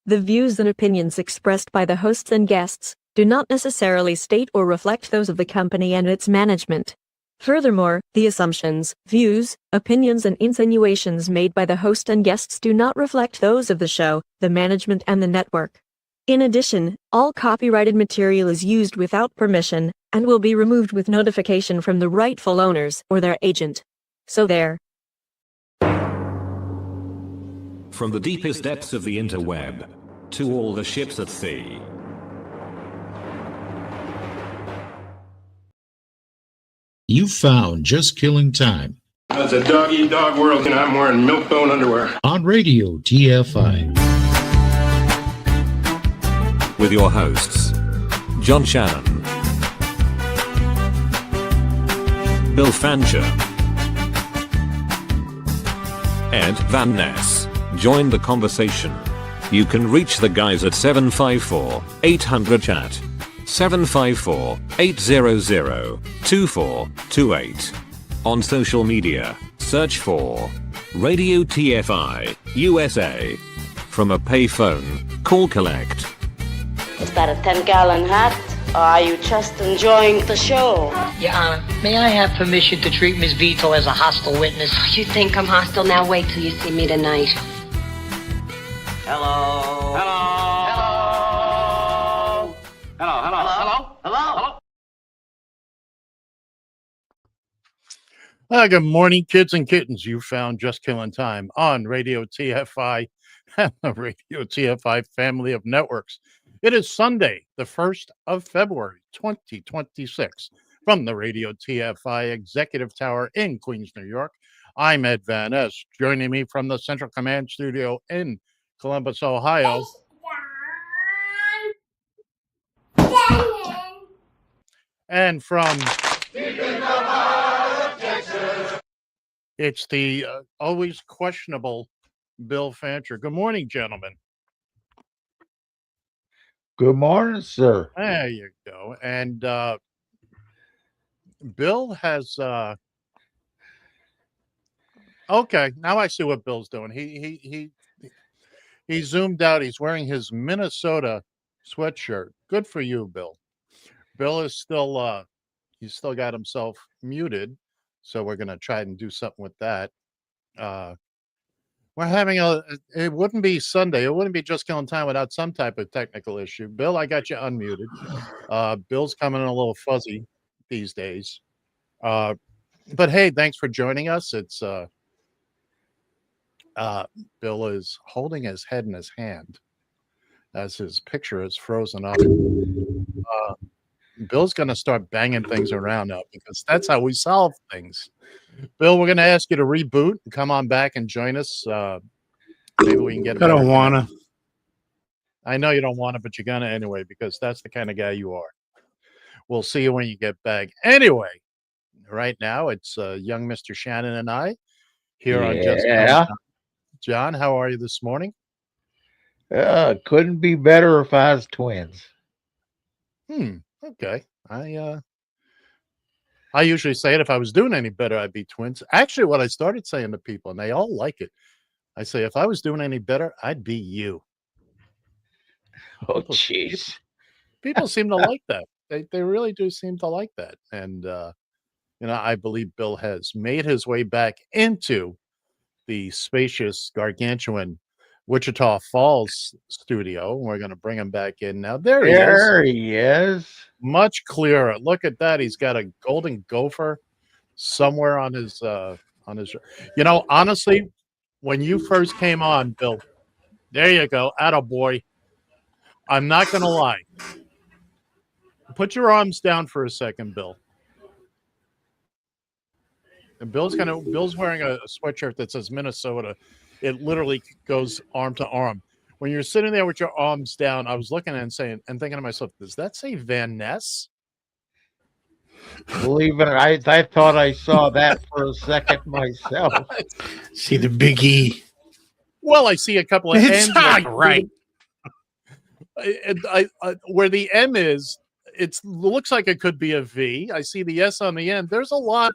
The views and opinions expressed by the hosts and guests do not necessarily state or reflect those of the company and its management. Furthermore, the assumptions, views, opinions and insinuations made by the host and guests do not reflect those of the show, the management and the network. In addition, all copyrighted material is used without permission and will be removed with notification from the rightful owners or their agent. So there. From the deepest depths of the interweb to all the ships at sea. You found Just Killing Time. It's a dog-eat-dog world, and I'm wearing milk-bone underwear. On Radio TFI. With your hosts, John Shannon, Bill Fancher, Ed Van Ness. Join the conversation. You can reach the guys at 754-800-CHAT. 754-800-2428. On social media, search for Radio TFI USA. From a payphone, call collect. Is that a 10-gallon hat? Or are you just enjoying the show? Your Honor, may I have permission to treat Ms. Vito as a hostile witness? You think I'm hostile? Now wait till you see me tonight. Hello. Hello. Hello. Hello. Hello. Hello. Good morning, kids and kittens. You found Just Killing Time on Radio TFI and the Radio TFI family of networks. It is Sunday, the 1st of February, 2026. From the Radio TFI Executive Tower in Queens, New York, I'm Ed Van Ness. Joining me from the Central Command Studio in Columbus, Ohio. And from it's the always questionable Bill Fancher. Good morning, gentlemen. Good morning, sir. There you go. And Bill has okay, now I see what Bill's doing. He zoomed out. He's wearing his Minnesota sweatshirt. Good for you, Bill. Bill is still he's still got himself muted, so we're gonna try and do something with that. We're having it wouldn't be Sunday. It wouldn't be Just Killing Time without some type of technical issue. Bill, I got you unmuted. Bill's coming in a little fuzzy these days. But hey, thanks for joining us. It's Bill is holding his head in his hand as his picture is frozen up. Bill's going to start banging things around now because that's how we solve things. Bill, we're going to ask you to reboot and come on back and join us. Maybe we can get. I don't want to. I know you don't want to, but you're going to anyway because that's the kind of guy you are. We'll see you when you get back. Anyway, right now it's young Mr. Shannon and I here on Just Killing Time. John, how are you this morning? Couldn't be better if I was twins. Okay. I usually say it if I was doing any better, I'd be twins. Actually, what I started saying to people, and they all like it, I say, if I was doing any better, I'd be you. Oh, jeez. People seem to like that. They really do seem to like that. And, I believe Bill has made his way back into the spacious, gargantuan Wichita Falls studio. We're going to bring him back in now. There he is. Much clearer. Look at that. He's got a golden gopher somewhere on his honestly, when you first came on, Bill, there you go. Attaboy. I'm not going to lie. Put your arms down for a second, Bill. And Bill's wearing a sweatshirt that says Minnesota. It literally goes arm to arm. When you're sitting there with your arms down, I was looking at it and thinking to myself, does that say Van Ness? Believe it, I thought I saw that for a second myself. See the big E. Well, I see a couple of It's N's. not right. Where the M is, it looks like it could be a V. I see the S on the end. There's a lot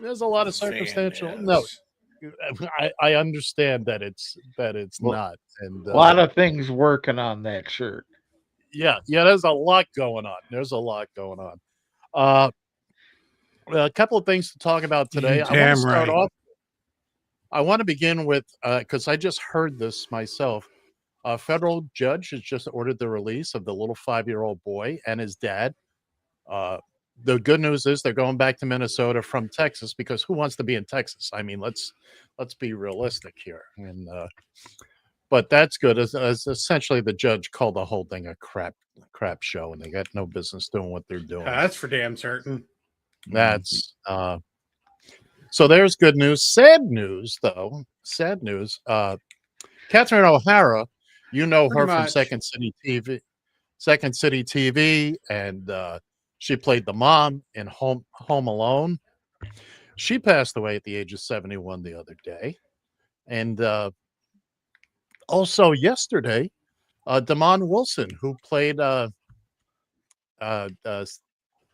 of circumstantial. No, I understand that it's Well, not, and a lot of things working on that shirt. yeah, there's a lot going on. There's a lot going on. Uh, a couple of things to talk about today. You I want to damn start right. off. I want to begin with because I just heard this myself. A federal judge has just ordered the release of the little 5-year-old boy and his dad. Uh, the good news is they're going back to Minnesota from Texas because who wants to be in Texas? I mean, let's be realistic here. And but that's good. As essentially the judge called the whole thing a crap show, and they got no business doing what they're doing. That's for damn certain. That's so there's good news. Sad news, though. Sad news. Catherine O'Hara, you know Pretty her from much. Second City TV, and she played the mom in Home Alone. She passed away at the age of 71 the other day, and also yesterday, Damon Wilson, who played the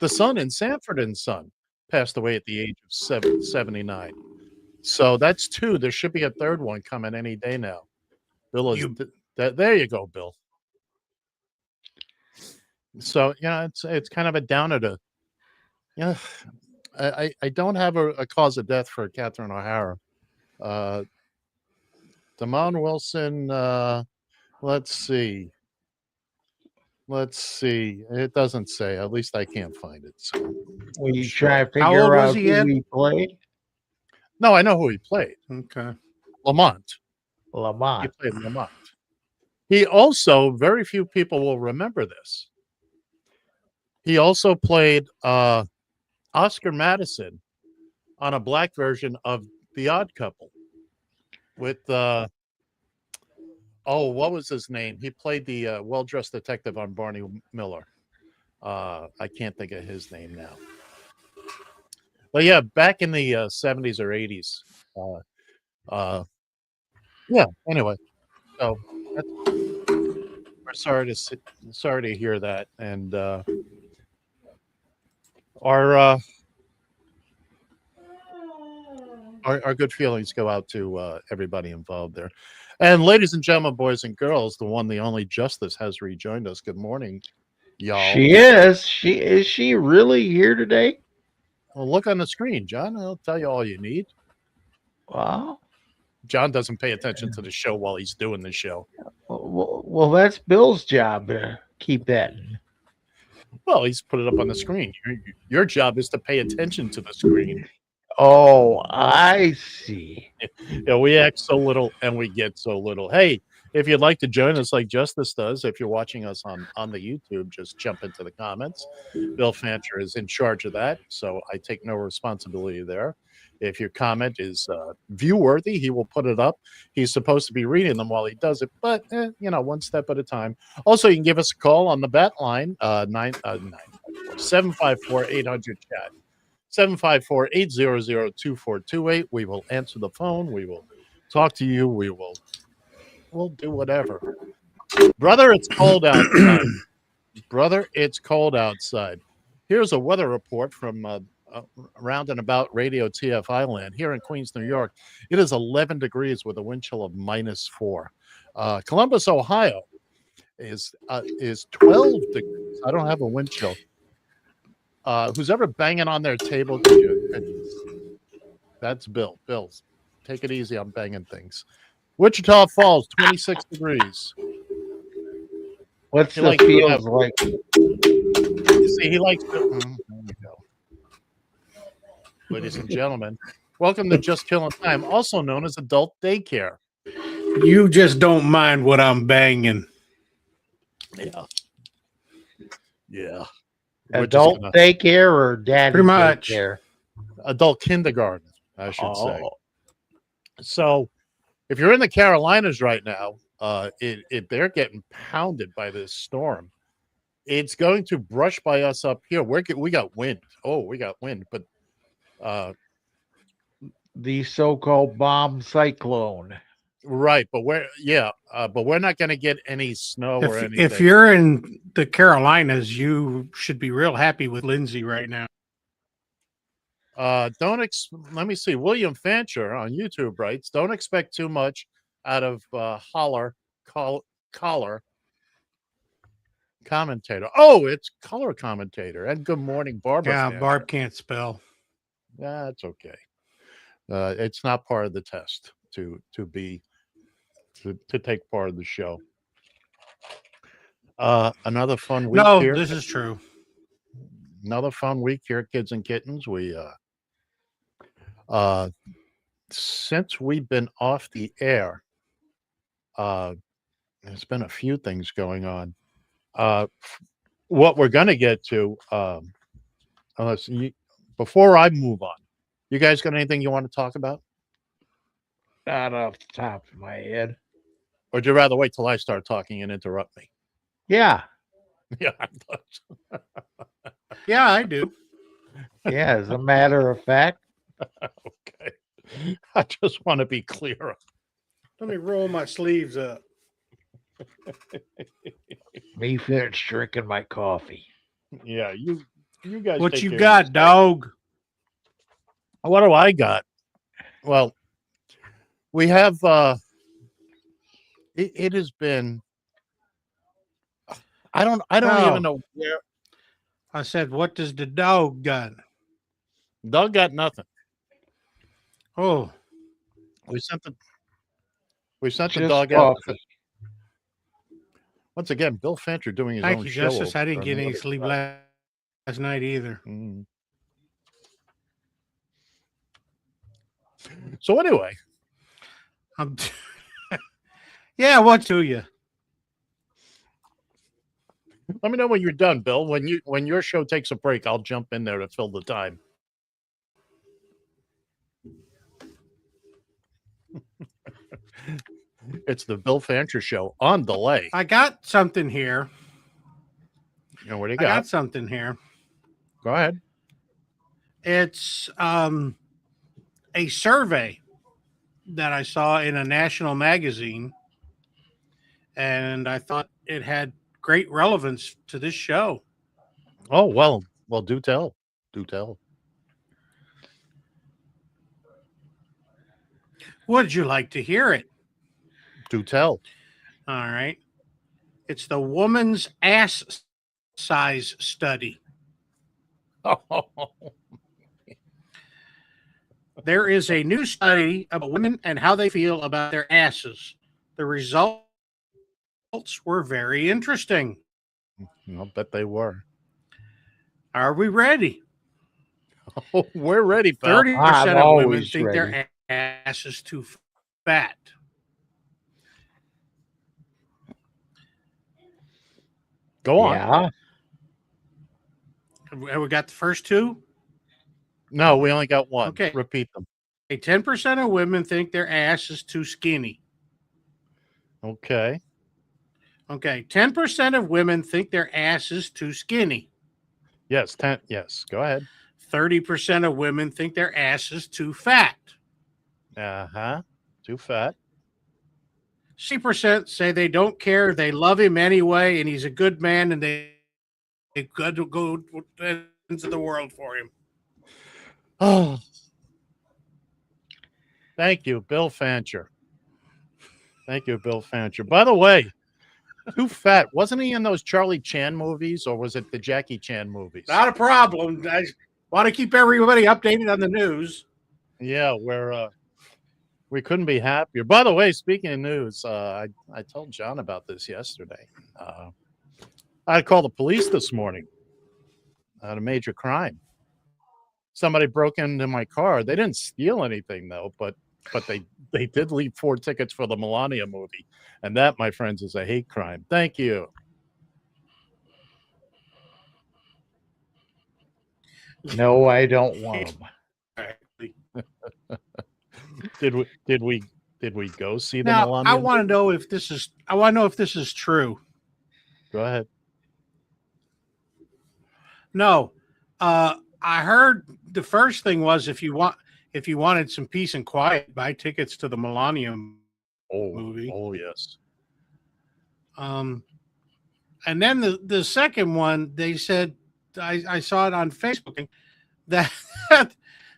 son in Sanford and Son, passed away at the age of 79. So that's two. There should be a third one coming any day now. Bill is there. You go, Bill. So it's kind of a downer to I don't have a cause of death for Catherine O'Hara. Damon Wilson. Let's see. It doesn't say. At least I can't find it. So Will you try to How old figure was out he who at? he played? no, I know who he played. Okay. Lamont. He Lamont. played Lamont. He also, very few people will remember this. He also played Oscar Madison on a black version of The Odd Couple with what was his name? He played the well-dressed detective on Barney Miller. I can't think of his name now. But yeah, back in the 70s or 80s. Anyway, so we're sorry to hear that, and our good feelings go out to everybody involved there. And ladies and gentlemen, boys and girls, the one, the only Justice has rejoined us. Good morning, y'all. She is. Is she really here today? Well, look on the screen, John. I'll tell you all you need. Wow. John doesn't pay attention to the show while he's doing the show. Well, that's Bill's job to keep that. Well, he's put it up on the screen. Your job is to pay attention to the screen. Oh, I see. We act so little and we get so little. Hey, if you'd like to join us like Justice does, if you're watching us on the YouTube, just jump into the comments. Bill Fancher is in charge of that, so I take no responsibility there. If your comment is view-worthy, he will put it up. He's supposed to be reading them while he does it, but one step at a time. Also, you can give us a call on the bat line, 754-800-CHAT, 754-800-2428. We will answer the phone. We will talk to you. We'll do whatever. Brother, it's cold outside. Brother, it's cold outside. Here's a weather report from around and about Radio TFI land here in Queens, New York. It is 11 degrees with a wind chill of -4. Columbus, Ohio is 12 degrees. I don't have a wind chill. Who's ever banging on their table? That's Bill. Bill's. Take it easy. I'm banging things. Wichita Falls, 26 degrees. What's the feels like? You see, he likes to. There we go. Ladies and gentlemen, welcome to Just Killing Time, also known as adult daycare. You just don't mind what I'm banging. Yeah. Adult daycare or daddy Pretty much. daycare? Adult kindergarten, I should say. So, if you're in the Carolinas right now, they're getting pounded by this storm. It's going to brush by us up here. We got wind. Oh, we got wind, but the so-called bomb cyclone. Right, but we're not going to get any snow or anything. If you're in the Carolinas, you should be real happy with Lindsay right now. Let me see. William Fancher on YouTube writes, "Don't expect too much out of collar commentator." Oh, it's color commentator. And good morning, Barbara. Yeah, Fancher. Barb can't spell. That's okay. It's not part of the test to take part of the show. Another fun week No, here. this is true. Another fun week here, kids and kittens. We since we've been off the air, there's been a few things going on. What we're going to get to, before I move on, you guys got anything you want to talk about? Not off the top of my head. Or would you rather wait till I start talking and interrupt me? Yeah. Yeah, I thought so. Yeah, I do. Yeah, as a matter of fact. Okay. I just want to be clear. Let me roll my sleeves up. Me finished drinking my coffee. Yeah, you guys. What take you care got, of dog? What do I got? Well, we have it has been I don't No. even know where. I said, what does the dog got? Doug got nothing. Oh, We sent the Just dog out. coffee. Once again, Bill Fancher doing his thank own you, show. Justice. I didn't on get the any other sleep side. last night either. Mhm. So anyway, I'm yeah, what to you? let me know when you're done, Bill. When your show takes a break, I'll jump in there to fill the time. It's the Bill Fancher show on delay. I got something here. You know what do you I got got? something here. Go ahead. It's a survey that I saw in a national magazine, and I thought it had great relevance to this show. Oh, well, do tell. Do tell. Would you like to hear it? Do tell. All right. It's the woman's ass size study. There is a new study about women and how they feel about their asses. The results were very interesting. I'll bet they were. Are we ready? Oh, we're ready, pal. 30% I'm of women always think ready. their ass is too fat. Go on. Yeah. Have we got the first two? No, we only got one. Okay. Repeat them. 10% of women think their ass is too skinny. Okay. Okay. 10% of women think their ass is too skinny. Yes, 10. Yes, go ahead. 30% of women think their ass is too fat. Uh-huh. Too fat. 60% say they don't care. They love him anyway, and he's a good man, and they could go into the world for him. Oh. Thank you, Bill Fancher. Thank you, Bill Fancher. By the way, too fat. Wasn't he in those Charlie Chan movies, or was it the Jackie Chan movies? Not a problem. I want to keep everybody updated on the news. Yeah, where we couldn't be happier. By the way, speaking of news, I told John about this yesterday. I called the police this morning on a major crime. Somebody broke into my car. They didn't steal anything, though, but they did leave 4 tickets for the Melania movie. And that, my friends, is a hate crime. Thank you. No, I don't want them. Did we go see the Now, Melania I want to movie? know if this is. I want to know if this is true. Go ahead. No, I heard the first thing was if you wanted some peace and quiet, buy tickets to the Melania movie. Oh yes. And then the second one, they said I saw it on Facebook that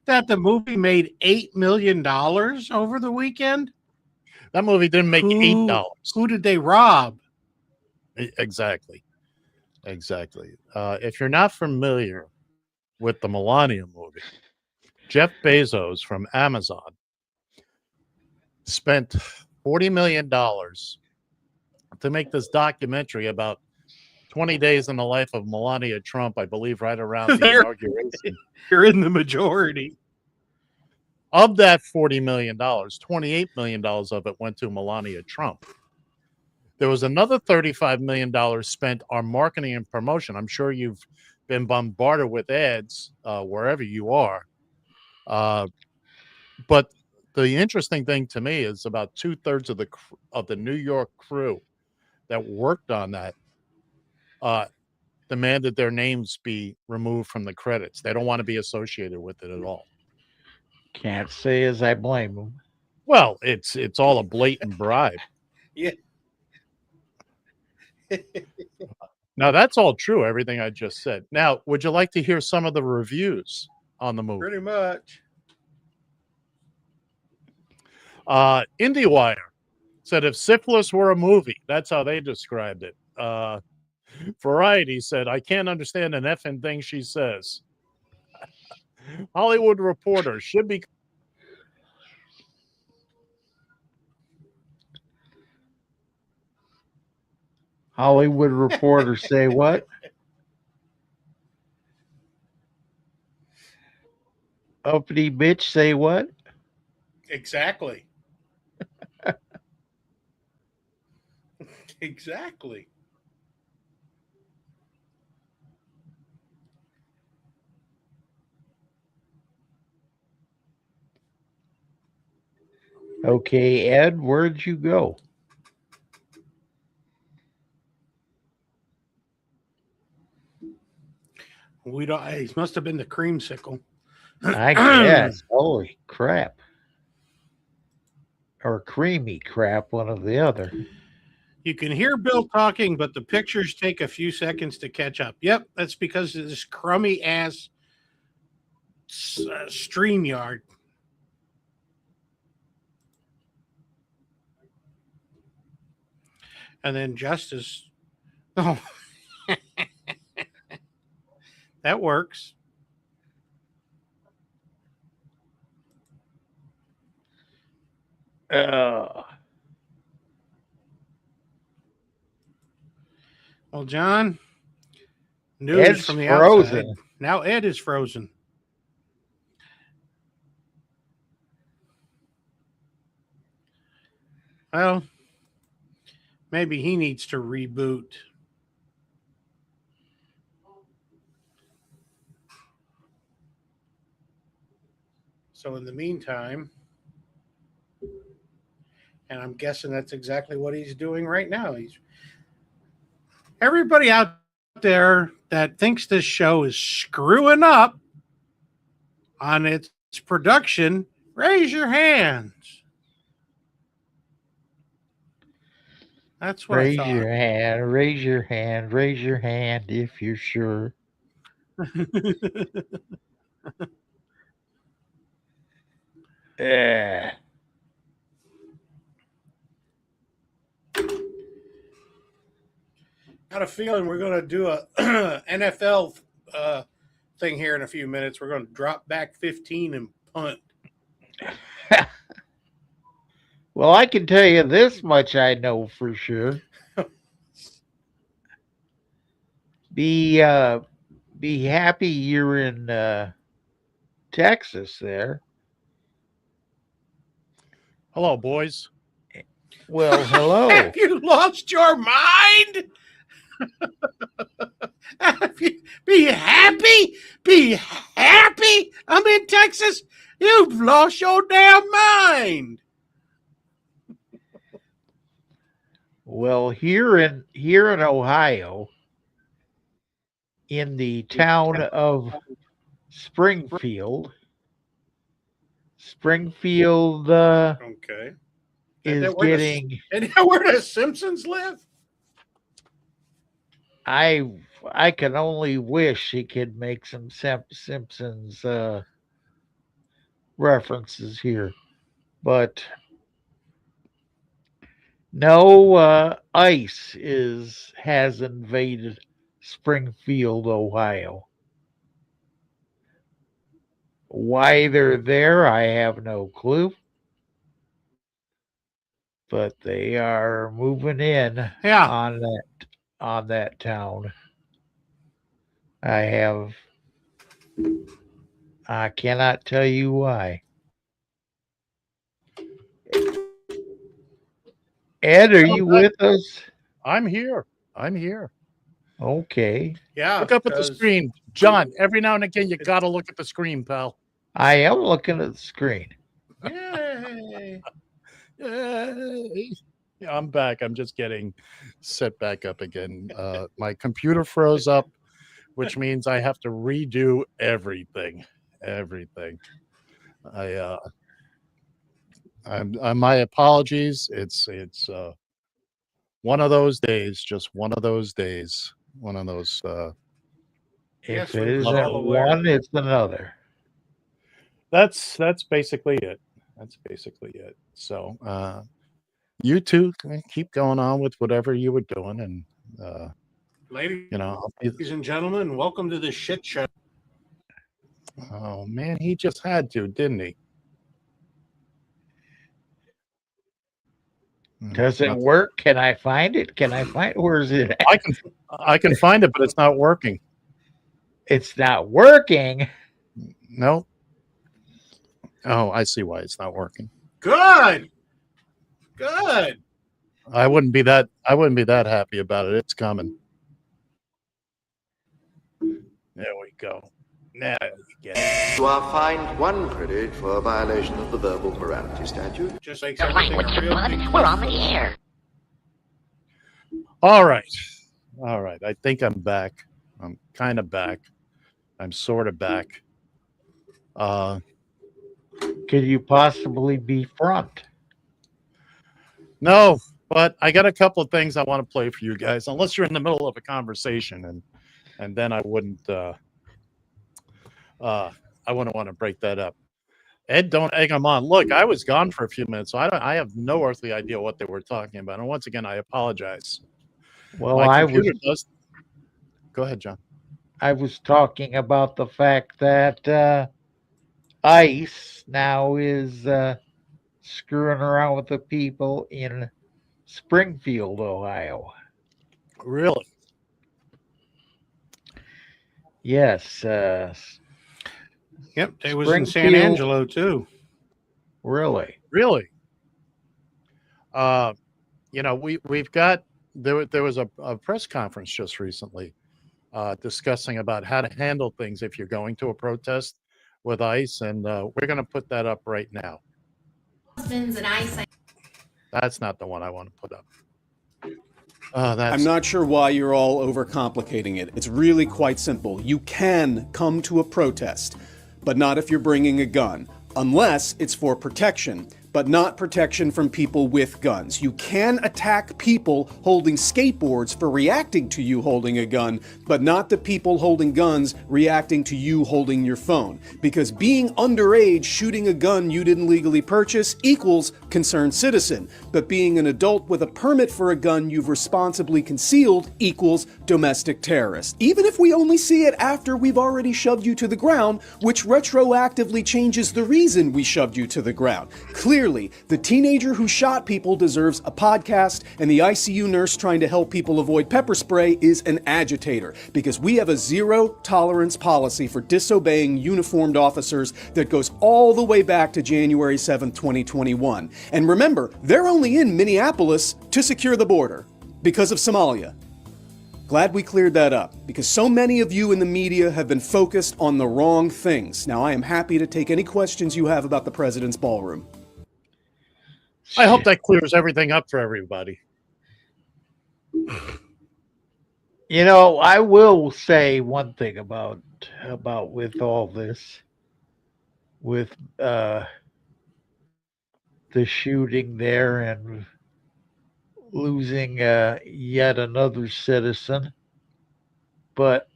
that the movie made $8 million over the weekend? That movie didn't make $8. Who did they rob? Exactly. If you're not familiar with the Millennium movie, Jeff Bezos from Amazon spent $40 million to make this documentary about 20 days in the life of Melania Trump, I believe, right around the inauguration. You're in the majority. Of that $40 million, $28 million of it went to Melania Trump. There was another $35 million spent on marketing and promotion. I'm sure you've been bombarded with ads wherever you are. But the interesting thing to me is about 2/3 of the New York crew that worked on that demanded their names be removed from the credits. They don't want to be associated with it at all. Can't say as I blame them. Well, it's all a blatant bribe. Yeah. Now, that's all true, everything I just said. Now, would you like to hear some of the reviews on the movie? Pretty much. IndieWire said if syphilis were a movie, that's how they described it. Variety said, I can't understand an effing thing she says. Hollywood Reporter should be. Hollywood Reporter say what? Uppity bitch say what? Exactly. Exactly. Okay, Ed, where'd you go? We don't. It must have been the creamsicle. I guess. Holy crap. Or creamy crap, one or the other. You can hear Bill talking, but the pictures take a few seconds to catch up. Yep, that's because of this crummy ass StreamYard. And then Justice. Oh, that works. Well, John, news Ed's from the frozen. outside. Now Ed is frozen. Well, maybe he needs to reboot. So in the meantime, and I'm guessing that's exactly what he's doing right now. Everybody out there that thinks this show is screwing up on its production, raise your hands. That's what I thought. Raise your hand, raise your hand, raise your hand if you're sure. Yeah. Got a feeling we're going to do a NFL thing here in a few minutes. We're going to drop back 15 and punt. Well, I can tell you this much I know for sure. Be happy you're in Texas there. Hello, boys. Well, hello. Have you lost your mind? Be happy. Be happy. I'm in Texas. You've lost your damn mind. Well, here in Ohio, in the town of Springfield, Okay. is getting. And where the Simpsons live? I can only wish he could make some Simpsons references here, but no, ICE has invaded Springfield, Ohio. Why they're there, I have no clue. But they are moving in on that town. I cannot tell you why. Ed, are you with us? I'm here. I'm here. Okay. Yeah. Look up at the screen. John, every now and again, you got to look at the screen, pal. I am looking at the screen. Yay. Yay. Yeah, I'm back. I'm just getting set back up again. My computer froze up, which means I have to redo everything. Everything. My apologies. It's one of those days, just one of those days. One of those If it isn't one, it's another. That's basically it. That's basically it. So you two can keep going on with whatever you were doing, and Ladies and gentlemen, welcome to the shit show. Oh man, he just had to, didn't he? Does it work? Can I find it? Where is it at? I can find it, but it's not working. It's not working. No. Oh, I see why it's not working. Good. I wouldn't be that happy about it. It's coming. There we go. Now we get it. You are fined 1 credit for a violation of the verbal morality statute. Just like We're on the air. All right. I think I'm back. I'm kind of back. I'm sort of back. Could you possibly be front? No, but I got a couple of things I want to play for you guys, unless you're in the middle of a conversation, and then I wouldn't want to break that up. Ed, don't egg them on. Look, I was gone for a few minutes, so I have no earthly idea what they were talking about. And once again, I apologize. Well, Go ahead, John. I was talking about the fact that ICE now is screwing around with the people in Springfield, Ohio. Really? Yes. Yep, it was in San Angelo too. Really? We've got there was a press conference just recently discussing about how to handle things if you're going to a protest with ICE, and we're going to put that up right now. That's not the one I want to put up. I'm not sure why you're all overcomplicating it. It's really quite simple. You can come to a protest, but not if you're bringing a gun, unless it's for protection, but not protection from people with guns. You can attack people holding skateboards for reacting to you holding a gun, but not the people holding guns reacting to you holding your phone. Because being underage shooting a gun you didn't legally purchase equals concerned citizen, but being an adult with a permit for a gun you've responsibly concealed equals domestic terrorist. Even if we only see it after we've already shoved you to the ground, which retroactively changes the reason we shoved you to the ground. Clearly, the teenager who shot people deserves a podcast, and the ICU nurse trying to help people avoid pepper spray is an agitator, because we have a zero-tolerance policy for disobeying uniformed officers that goes all the way back to January 7th, 2021. And remember, they're only in Minneapolis to secure the border because of Somalia. Glad we cleared that up, because so many of you in the media have been focused on the wrong things. Now, I am happy to take any questions you have about the president's ballroom. I hope that clears everything up for everybody. You know, I will say one thing about with all this, with the shooting there and losing yet another citizen. But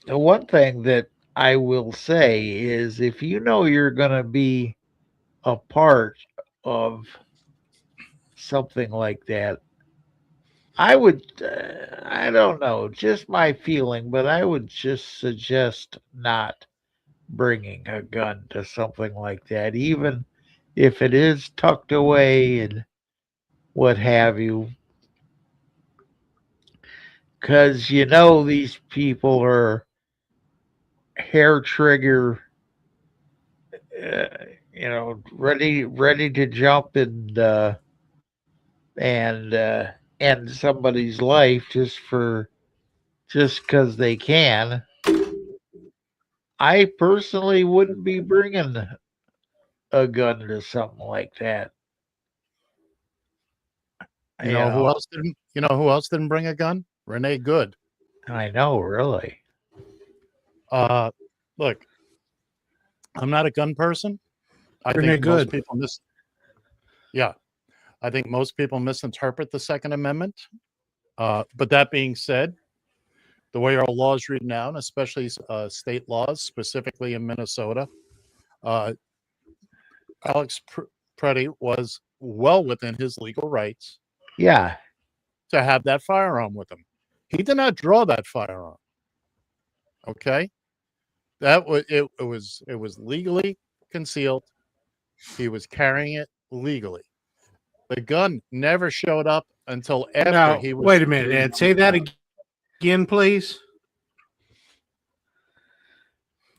the one thing that I will say is if you know you're going to be a part of something like that, I would, I don't know, just my feeling, but I would just suggest not bringing a gun to something like that, even if it is tucked away and what have you. Because you know these people are hair trigger, uh, ready to jump and end somebody's life just because they can. I personally wouldn't be bringing a gun to something like that. You know who else didn't? You know who else didn't bring a gun? Renee Good. I know, really. Look, I'm not a gun person. I Renee think most Good. people Yeah, I think most people misinterpret the Second Amendment. But that being said, the way our laws read now, and especially state laws, specifically in Minnesota, uh, Alex Preddy was well within his legal rights Yeah. to have that firearm with him. He did not draw that firearm. Okay, that was it was legally concealed. He was carrying it legally. The gun never showed up until after Now, he was. wait a minute, Ed. Say that again, please.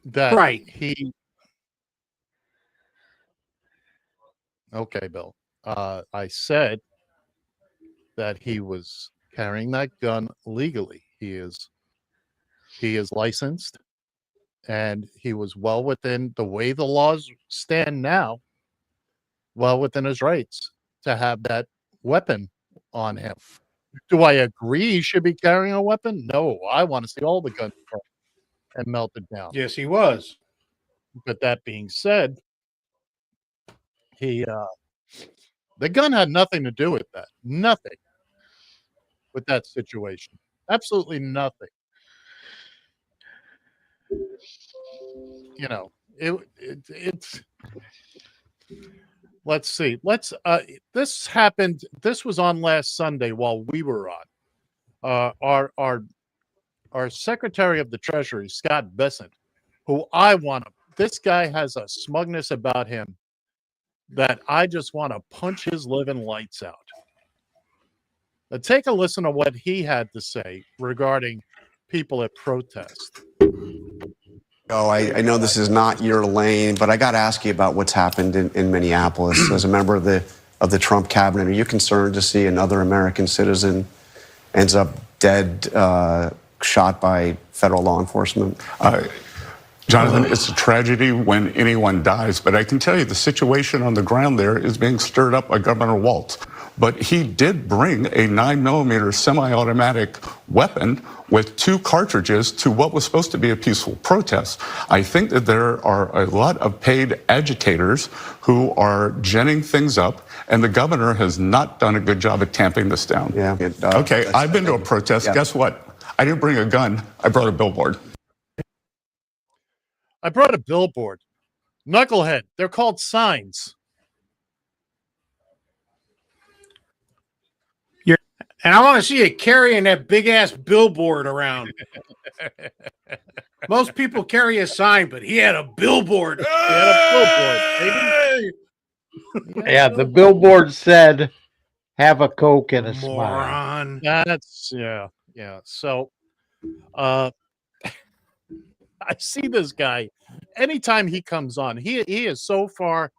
That Right. he. Okay, Bill. I said that he was carrying that gun legally. He is licensed, and he was well within the way the laws stand now, well within his rights to have that weapon on him. Do I agree he should be carrying a weapon? No, I want to see all the guns burned and melted down. Yes, he was. But that being said, he the gun had nothing to do with that. Nothing with that situation. Absolutely nothing. You know, it's let's see. This happened. This was on last Sunday while we were on. Our Secretary of the Treasury, Scott Bessent, who this guy has a smugness about him that I just want to punch his living lights out. Now take a listen to what he had to say regarding people at protest. Oh, I know this is not your lane, but I got to ask you about what's happened in Minneapolis. As a member of the Trump cabinet, are you concerned to see another American citizen ends up dead, shot by federal law enforcement? Jonathan, it's a tragedy when anyone dies, but I can tell you the situation on the ground there is being stirred up by Governor Walz. But he did bring a 9mm semi-automatic weapon with 2 cartridges to what was supposed to be a peaceful protest. I think that there are a lot of paid agitators who are ginning things up, and the governor has not done a good job at tamping this down. Yeah. Okay, I've been to a protest. Yeah. Guess what? I didn't bring a gun. I brought a billboard. I brought a billboard. Knucklehead. They're called signs. And I want to see you carrying that big ass billboard around. Most people carry a sign, but he had a billboard. He had a billboard. Yeah, the billboard said, "Have a Coke and a smile." Moron. That's yeah. So, I see this guy anytime he comes on. He is so far.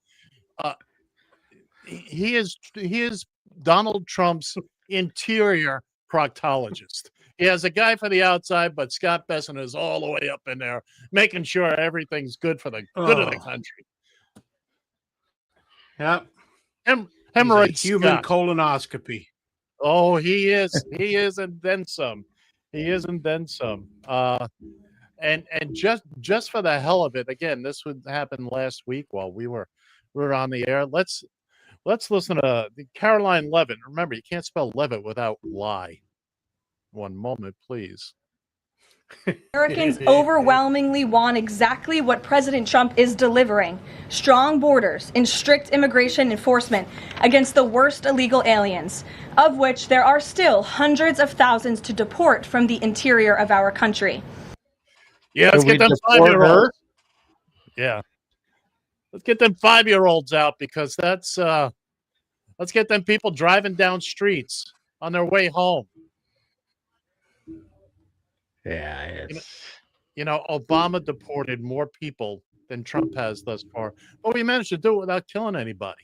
He is Donald Trump's interior proctologist. He has a guy for the outside, but Scott Bessent is all the way up in there, making sure everything's good for the good of the country. Yep. Hemorrhoid human Scott. colonoscopy. Oh, he is. He is, and then some. He is, and then some. And just for the hell of it, again, this would happen last week while we were on the air. Let's listen to Caroline Levitt. Remember, you can't spell Levitt without lie. One moment, please. Americans overwhelmingly want exactly what President Trump is delivering: strong borders and strict immigration enforcement against the worst illegal aliens, of which there are still hundreds of thousands to deport from the interior of our country. Yeah, let's get them 5-year-olds. Yeah. Let's get them 5-year-olds out, because that's let's get them people driving down streets on their way home. Yeah, it's... You know, Obama deported more people than Trump has thus far, but we managed to do it without killing anybody.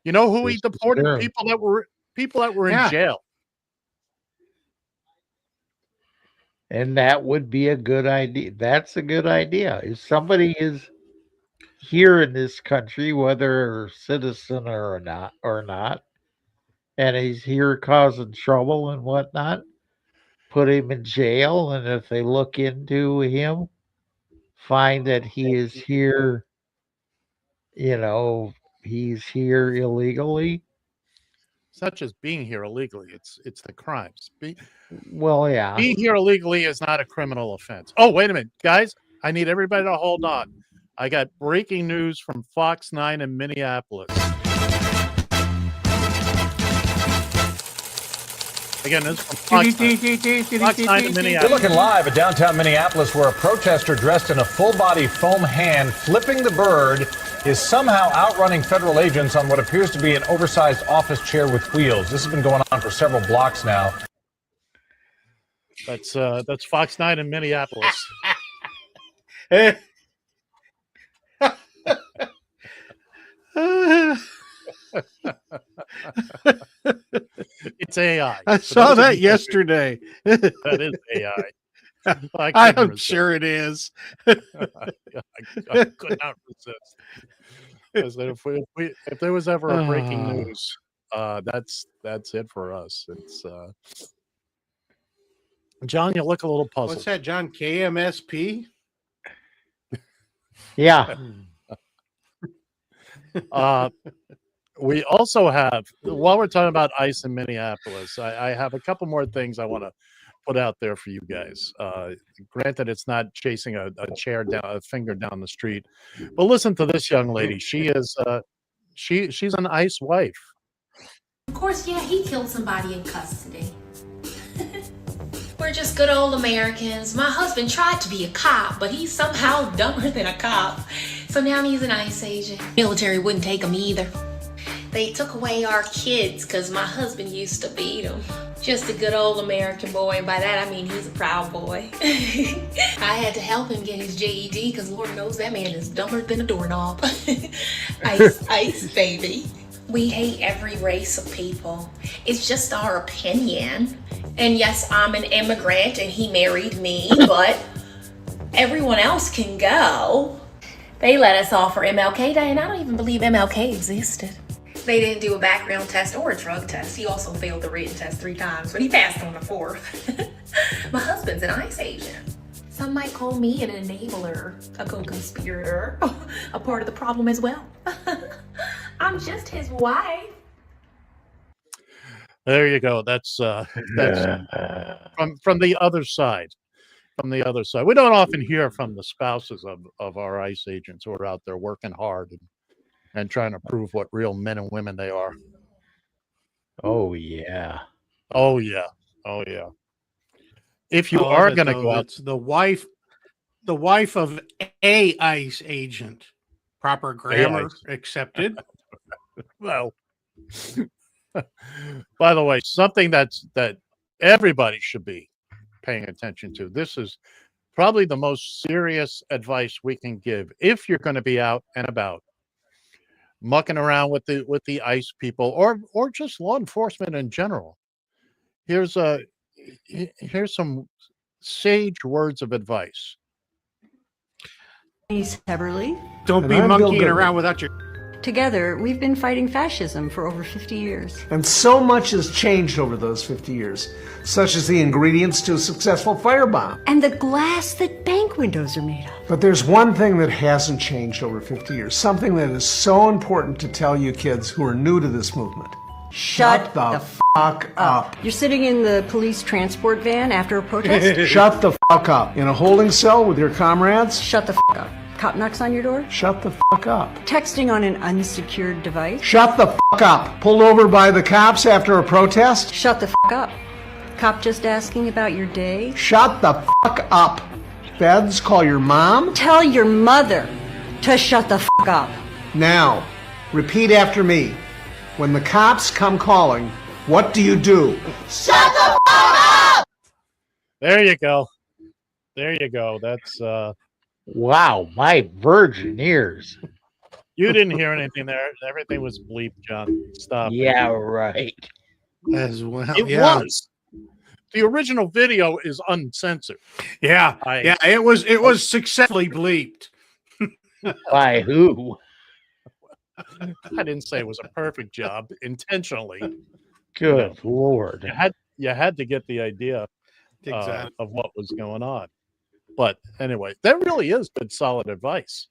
You know who he deported? People that were in jail. And that would be a good idea. That's a good idea. If somebody is here in this country, whether a citizen or not, and he's here causing trouble and whatnot, put him in jail. And if they look into him, find that he is here, he's here illegally. It's not just being here illegally; it's the crimes. Well, yeah. Being here illegally is not a criminal offense. Oh, wait a minute, guys! I need everybody to hold on. I got breaking news from Fox 9 in Minneapolis. Again, this is from Fox 9 in Minneapolis. We're looking live at downtown Minneapolis, where a protester dressed in a full-body foam hand flipping the bird is somehow outrunning federal agents on what appears to be an oversized office chair with wheels. This has been going on for several blocks now. That's Fox 9 in Minneapolis. It's AI. I saw that yesterday. That is AI. I'm sure it is. I could not resist. If there was ever a breaking news, that's it for us. It's John, you look a little puzzled. What's that, John? KMSP? Yeah. We also have, while we're talking about ICE in Minneapolis, I have a couple more things I want to put out there for you guys. Granted, it's not chasing a finger down the street, but listen to this young lady. She is she's an ICE wife. Of course, yeah, he killed somebody in custody. We're just good old Americans. My husband tried to be a cop, but he's somehow dumber than a cop. So now he's an ICE agent. Military wouldn't take him either. They took away our kids because my husband used to beat them. Just a good old American boy, and by that I mean he's a proud boy. I had to help him get his GED because Lord knows that man is dumber than a doorknob. Ice, ice, baby. We hate every race of people. It's just our opinion. And yes, I'm an immigrant and he married me, but everyone else can go. They let us off for MLK Day, and I don't even believe MLK existed. They didn't do a background test or a drug test. He also failed the written test 3 times, but he passed on the 4th. My husband's an ICE agent. Some might call me an enabler, a co-conspirator, a part of the problem as well. I'm just his wife. There you go. That's from the other side. From the other side. We don't often hear from the spouses of our ICE agents who are out there working hard and trying to prove what real men and women they are. Oh, yeah. Oh, yeah. Oh, yeah. If you are going to go out... It's the wife of a ICE agent. Proper grammar accepted. Well, by the way, something that everybody should be paying attention to. This is probably the most serious advice we can give if you're going to be out and about, mucking around with the ICE people or just law enforcement in general. Here's some sage words of advice. Heberly. Don't be monkeying around without your... Together, we've been fighting fascism for over 50 years. And so much has changed over those 50 years, such as the ingredients to a successful firebomb. And the glass that bank windows are made of. But there's one thing that hasn't changed over 50 years, something that is so important to tell you kids who are new to this movement. Shut the f fuck up. You're sitting in the police transport van after a protest? Shut the fuck up. In a holding cell with your comrades? Shut the fuck up. Cop knocks on your door? Shut the fuck up. Texting on an unsecured device? Shut the fuck up. Pulled over by the cops after a protest? Shut the fuck up. Cop just asking about your day? Shut the fuck up. Feds, call your mom? Tell your mother to shut the fuck up. Now, repeat after me. When the cops come calling, what do you do? Shut the fuck up! There you go. There you go. That's Wow, my virgin ears. you didn't hear anything there. Everything was bleeped, John. Stop. Yeah, right. As well. It was. The original video is uncensored. Yeah. It was successfully bleeped. By who? I didn't say it was a perfect job intentionally. Good Lord. You had to get the idea of what was going on. But anyway, that really is good, solid advice.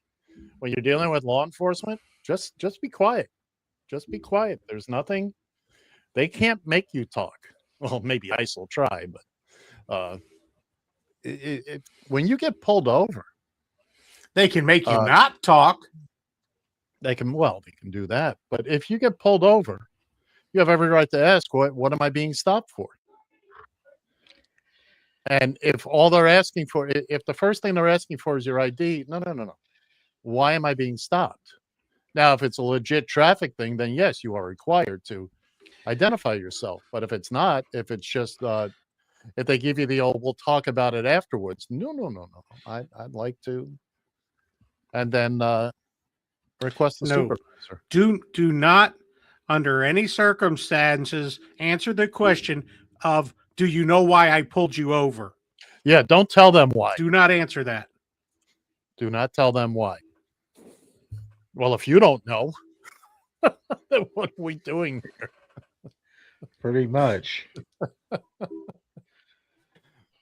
When you're dealing with law enforcement, just be quiet. Just be quiet. There's nothing. They can't make you talk. Well, maybe ICE will try, but when you get pulled over, they can make you not talk. They can do that. But if you get pulled over, you have every right to ask, what am I being stopped for? And if all they're asking for, if the first thing they're asking for is your ID, no. Why am I being stopped? Now, if it's a legit traffic thing, then yes, you are required to identify yourself. But if it's not, if it's just, if they give you the old, we'll talk about it afterwards. No. I'd like to. And then request the supervisor. Do not, under any circumstances, answer the question of, do you know why I pulled you over? Yeah, don't tell them why. Do not answer that. Do not tell them why. Well, if you don't know, then what are we doing here? Pretty much.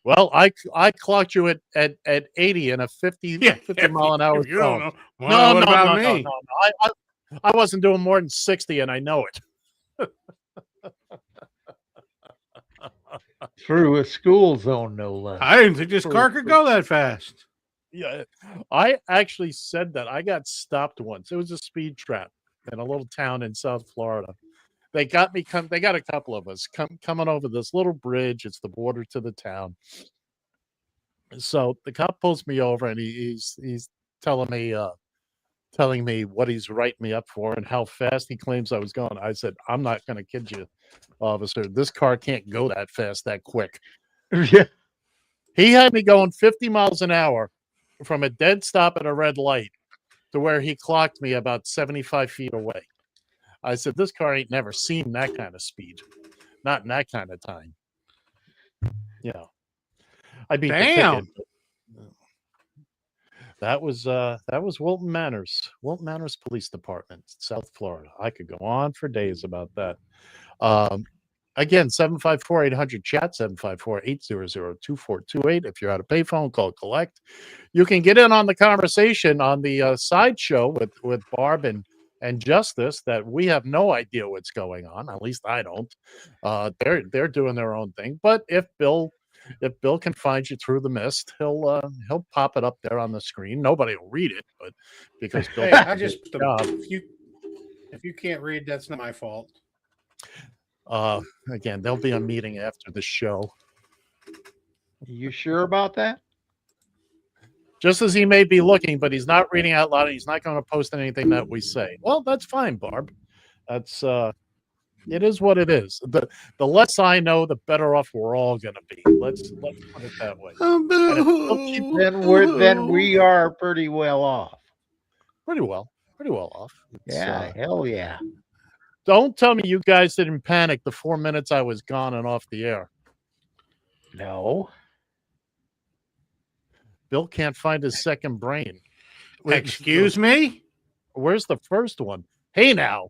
Well, I clocked you at 80 in a 50 mile an hour zone. No. I wasn't doing more than 60, and I know it. Through a school zone, no less. I didn't think this car could go that fast. Yeah, I actually said that. I got stopped once. It was a speed trap in a little town in South Florida. They got me. They got a couple of us coming over this little bridge. It's the border to the town. So the cop pulls me over, and he's telling me what he's writing me up for and how fast he claims I was going. I said, I'm not going to kid you, officer. This car can't go that fast, that quick. Yeah. He had me going 50 miles an hour from a dead stop at a red light to where he clocked me about 75 feet away. I said, this car ain't never seen that kind of speed. Not in that kind of time. You know. I beat the ticket. That was Wilton Manors. Wilton Manors Police Department, South Florida. I could go on for days about that. Again, 754-800-CHAT, 754-800-2428. If you're at a payphone, call collect. You can get in on the conversation on the side show with Barb and Justice that we have no idea what's going on. At least I don't. They're doing their own thing. But if Bill can find you through the mist, he'll pop it up there on the screen. Nobody will read it, but because Bill, if you can't read, that's not my fault. Again, there'll be a meeting after the show. You sure about that? Just as he may be looking, but he's not reading out loud. He's not going to post anything that we say. Well, that's fine, Barb. That's it is what it is. The less I know, the better off we're all going to be. Let's put it that way. Then we are pretty well off. Pretty well off. Yeah, hell yeah. Don't tell me you guys didn't panic the 4 minutes I was gone and off the air. No. Bill can't find his second brain. Excuse me? Where's the first one? Hey, now.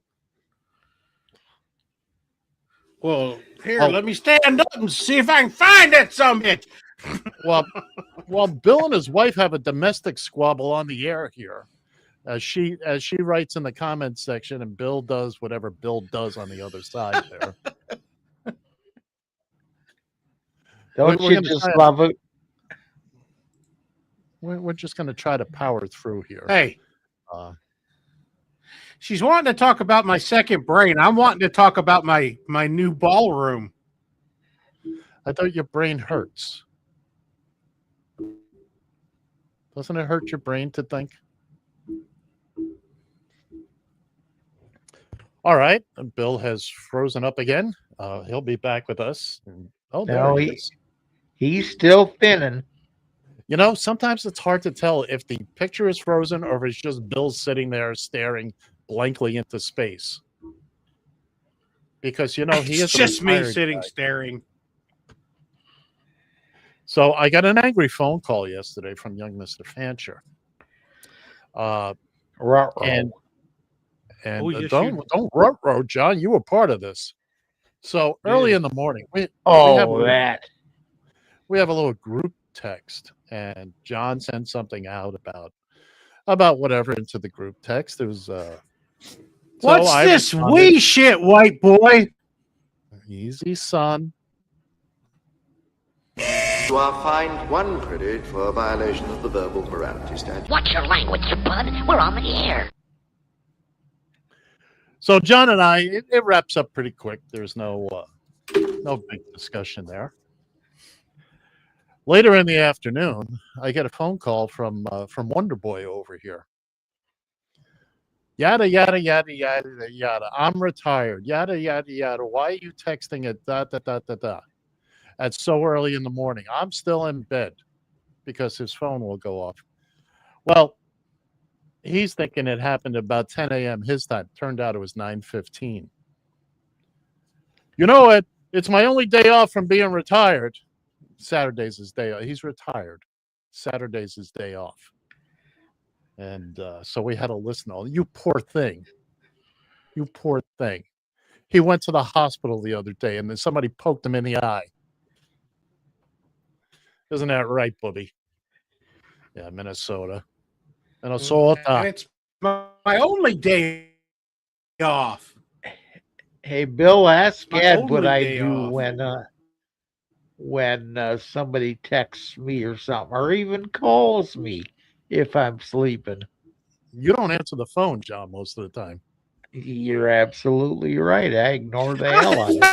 Well, here, let me stand up and see if I can find that sumbitch. Well, Bill and his wife have a domestic squabble on the air here. As she writes in the comments section, and Bill does whatever Bill does on the other side there. Don't we're you gonna just try love it? we're just going to try to power through here. Hey, Uh, she's wanting to talk about my second brain. I'm wanting to talk about my new ballroom. I thought your brain hurts. Doesn't it hurt your brain to think? All right. Bill has frozen up again. He'll be back with us. Oh, there No, he is. he's still thinning. You know, sometimes it's hard to tell if the picture is frozen or if it's just Bill sitting there staring blankly into space. Because, you know, he It's is a just me retired sitting guy. staring. So I got an angry phone call yesterday from young Mr. Fancher. And Oh, yes, don't ruh-roh, John. You were part of this. So early Yeah. in the morning, we have Oh, a that. we have a little group text, and John sent something out about whatever into the group text. It was What's I this responded, wee shit, white boy? easy, son. You are fined 1 credit for a violation of the verbal morality statute. What's your language, you bud? We're on the air. So John and I, it wraps up pretty quick. There's no big discussion there. Later in the afternoon, I get a phone call from Wonder Boy over here. Yada yada yada yada yada. I'm retired. Yada yada yada. Why are you texting at da da da da da? At so early in the morning. I'm still in bed because his phone will go off. Well, he's thinking it happened about 10 a.m. his time. Turned out it was 9:15. You know what? It's my only day off from being retired. Saturday's his day off. He's retired. Saturday's his day off. And so we had to listen. You poor thing. You poor thing. He went to the hospital the other day and then somebody poked him in the eye. Isn't that right, Bubby? Yeah, Minnesota. And Minnesota. it's my only day off. Hey, Bill, ask My Ed what only I day do off. when somebody texts me or something, or even calls me if I'm sleeping. You don't answer the phone, John, most of the time. You're absolutely right. I ignore the hell out of it.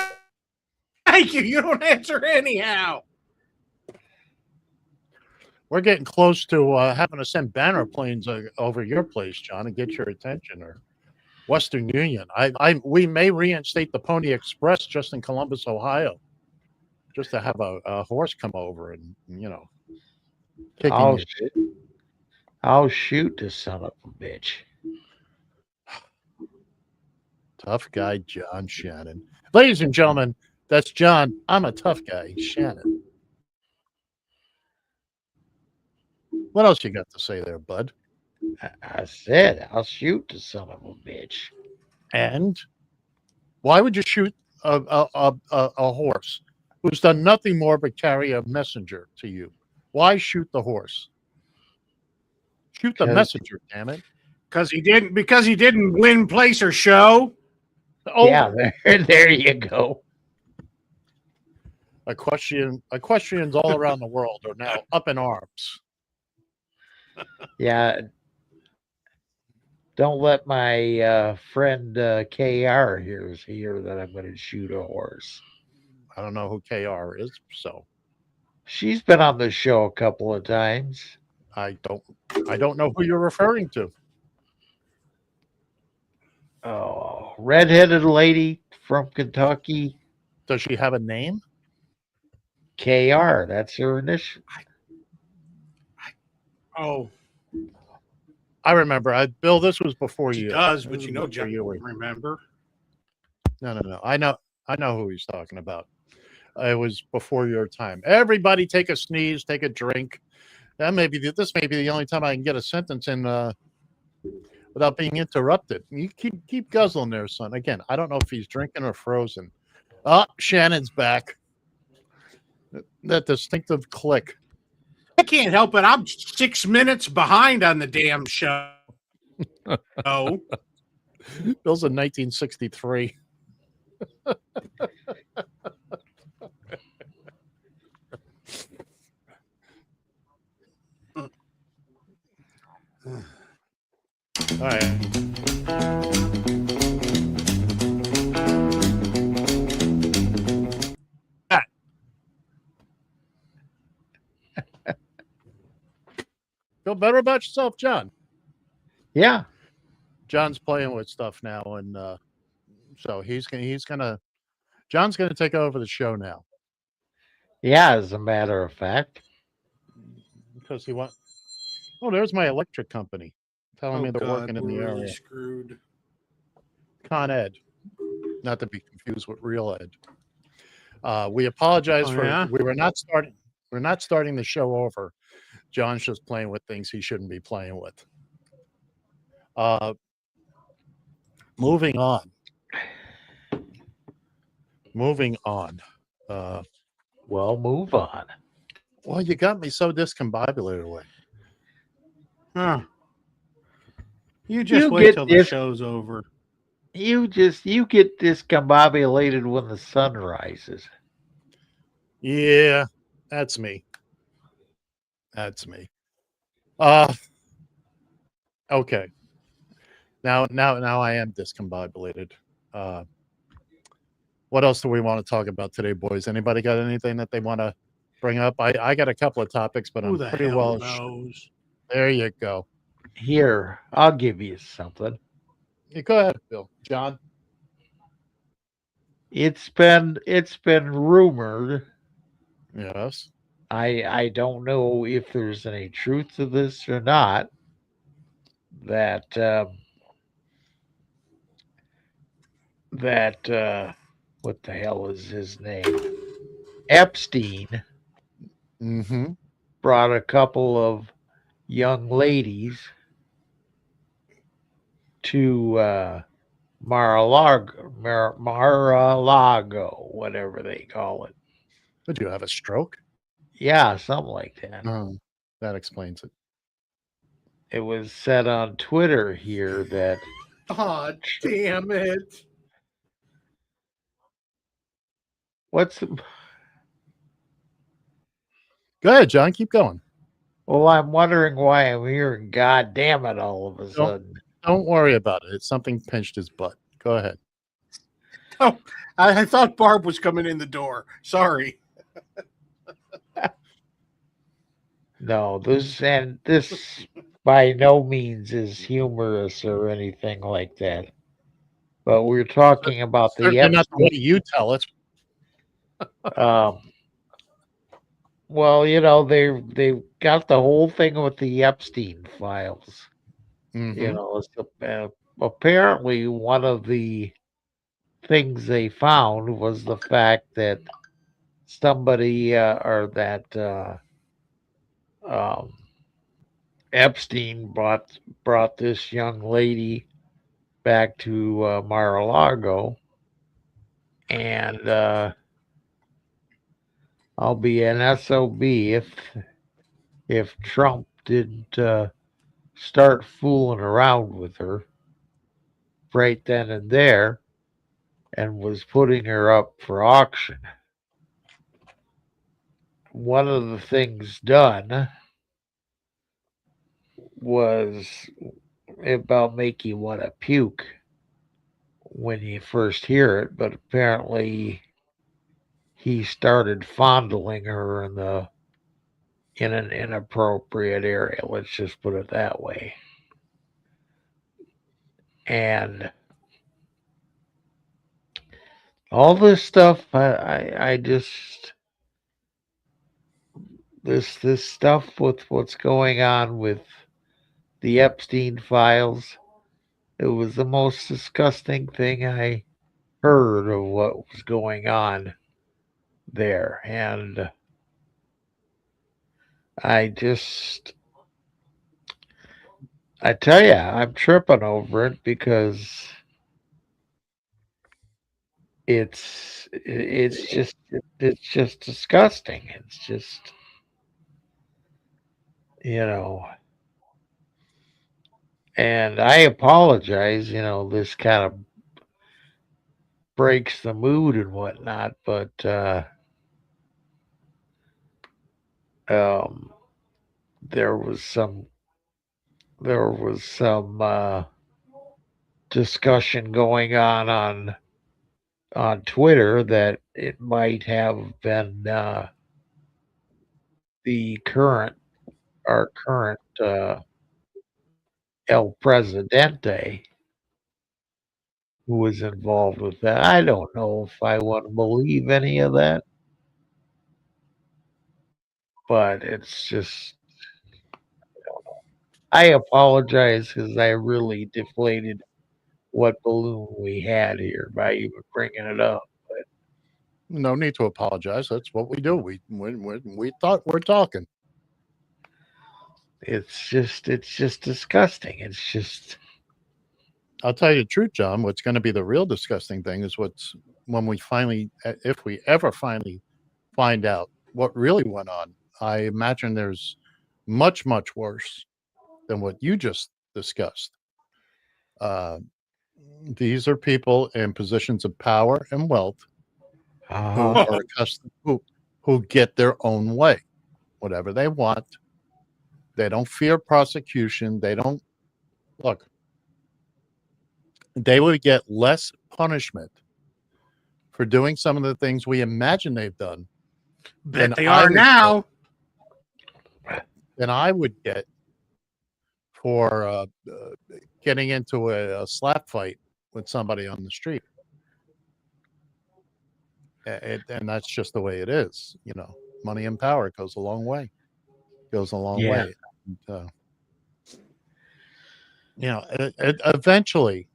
Thank you. You don't answer anyhow. We're getting close to having to send banner planes over your place, John, and get your attention, or Western Union. We may reinstate the Pony Express just in Columbus, Ohio, just to have a horse come over and kicking you. I'll shoot this son of a bitch. Tough guy, John Shannon. Ladies and gentlemen, that's John. I'm a tough guy, Shannon. What else you got to say there, bud? I said I'll shoot the son of a bitch. And why would you shoot a horse who's done nothing more but carry a messenger to you? Why shoot the horse? Shoot the messenger, damn it! Because he didn't win, place, or show. Oh, yeah, there you go. Equestrians all around the world are now up in arms. Yeah. Don't let my friend KR hear that I'm going to shoot a horse. I don't know who KR is, so she's been on the show a couple of times. I don't know who you're referring to. Oh, redheaded lady from Kentucky. Does she have a name? KR. That's her initial. Oh, I remember. Bill, this was before you. She does, but you know, John, remember? No. I know who he's talking about. It was before your time. Everybody take a sneeze, take a drink. This may be the only time I can get a sentence in without being interrupted. You keep guzzling there, son. Again, I don't know if he's drinking or frozen. Shannon's back. That distinctive click. I can't help it. I'm 6 minutes behind on the damn show. Oh, Bill's in 1963. Feel better about yourself, John? Yeah. John's playing with stuff now, and so John's gonna take over the show now Yeah, as a matter of fact. because he wants. Oh, there's my electric company telling me they're God, working in we're the really area. screwed. Con Ed, not to be confused with Real Ed. We apologize yeah? we're not starting the show over. John's just playing with things he shouldn't be playing with. Moving on. Well, move on. Well, you got me so discombobulated with. Huh. You just wait till the show's over. You get discombobulated when the sun rises. Yeah, that's me. That's me. Okay. Now I am discombobulated. What else do we want to talk about today, boys? Anybody got anything that they want to bring up? I got a couple of topics, but Who I'm the pretty hell well. knows? There you go. Here, I'll give you something. Yeah, go ahead, Bill. John. It's been rumored. Yes. I don't know if there's any truth to this or not. That what the hell is his name? Epstein brought a couple of young ladies to Mar-a-Lago, whatever they call it. Did you have a stroke? Yeah, something like that. Oh, that explains it. It was said on Twitter here that. Oh, damn it. What's. Go ahead, John. Keep going. Well, I'm wondering why I'm hearing "God damn it" all of a sudden. Don't worry about it. Something pinched his butt. Go ahead. Oh, I thought Barb was coming in the door. Sorry. No, this by no means is humorous or anything like that. But we're talking about the Certainly not the way you tell it. Well, they got the whole thing with the Epstein files. It's apparently one of the things they found was the fact that somebody or that Epstein brought this young lady back to Mar-a-Lago, and I'll be an SOB if Trump didn't start fooling around with her right then and there and was putting her up for auction. One of the things done was about make you want to puke when you first hear it, but apparently he started fondling her in an inappropriate area. Let's just put it that way. And all this stuff, I just this stuff with what's going on with the Epstein files. It was the most disgusting thing I heard of what was going on there, and I tell you, I'm tripping over it because it's just disgusting. It's just, and I apologize, this kind of breaks the mood and whatnot, but there was some discussion going on Twitter that it might have been the current our current El Presidente, who was involved with that. I don't know if I want to believe any of that, but it's just, I apologize because I really deflated what balloon we had here by even bringing it up. But No need to apologize. That's what we do. We thought we're talking. it's just disgusting. It's just, I'll tell you the truth, John. What's going to be the real disgusting thing is when we finally, if we ever finally find out what really went on. I imagine there's much worse than what you just discussed. These are people in positions of power and wealth who are accustomed, who get their own way, whatever they want. They don't fear prosecution. They don't look. They would get less punishment for doing some of the things we imagine they've done. Bet they are now. Than I would get for getting into a slap fight with somebody on the street. And that's just the way it is. You know, money and power goes a long way. Goes a long way. And, you know, eventually,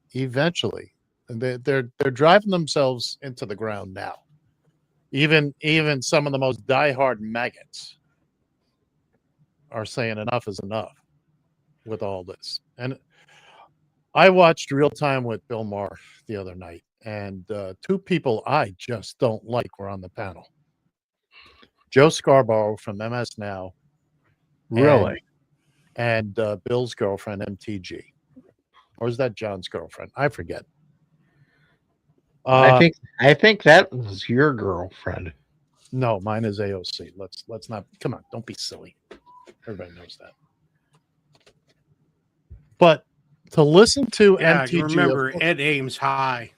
they're driving themselves into the ground now. Even some of the most diehard maggots are saying enough is enough with all this. And I watched Real Time with Bill Maher the other night, and two people I just don't like were on the panel. Joe Scarborough from MS Now. Really? And Bill's girlfriend, MTG. Or is that John's girlfriend? I forget. I think that was your girlfriend. No, mine is AOC. Let's not, come on, don't be silly. Everybody knows that. But to listen to MTG, remember Ed Ames high.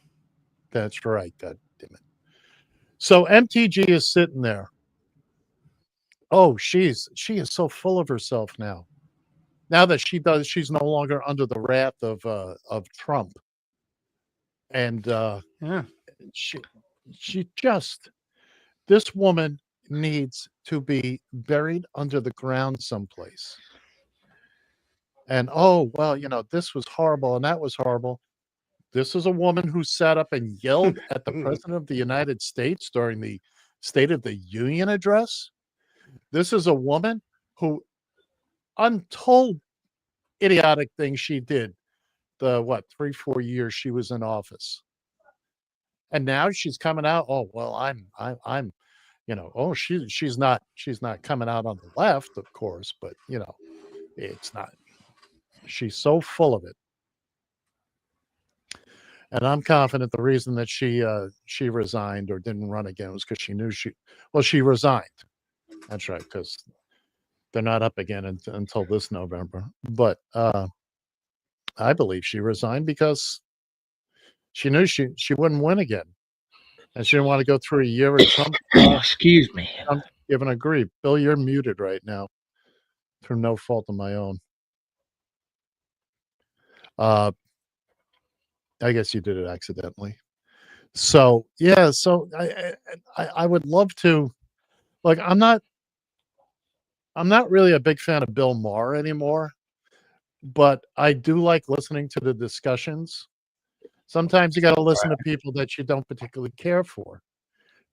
That's right. God damn it. So MTG is sitting there. Oh, she is so full of herself now. Now that she's no longer under the wrath of Trump. And she just, this woman needs to be buried under the ground someplace. And oh, well, you know, this was horrible and that was horrible. This is a woman who sat up and yelled at the President of the United States during the State of the Union address. This is a woman who, untold idiotic things she did the 3-4 years she was in office. And now she's coming out, oh well, I'm you know, oh she's not coming out on the left, of course, but you know, it's not. She's so full of it. And I'm confident the reason that she resigned or didn't run again was because she knew she resigned. That's right, because they're not up again until this November. But I believe she resigned because she knew she wouldn't win again. And she didn't want to go through a year of Trump. Excuse me. I'm giving a grief. Bill, you're muted right now through no fault of my own. I guess you did it accidentally. So, yeah, so I would love to, like, I'm not really a big fan of Bill Maher anymore, but I do like listening to the discussions. Sometimes you got to listen to people that you don't particularly care for,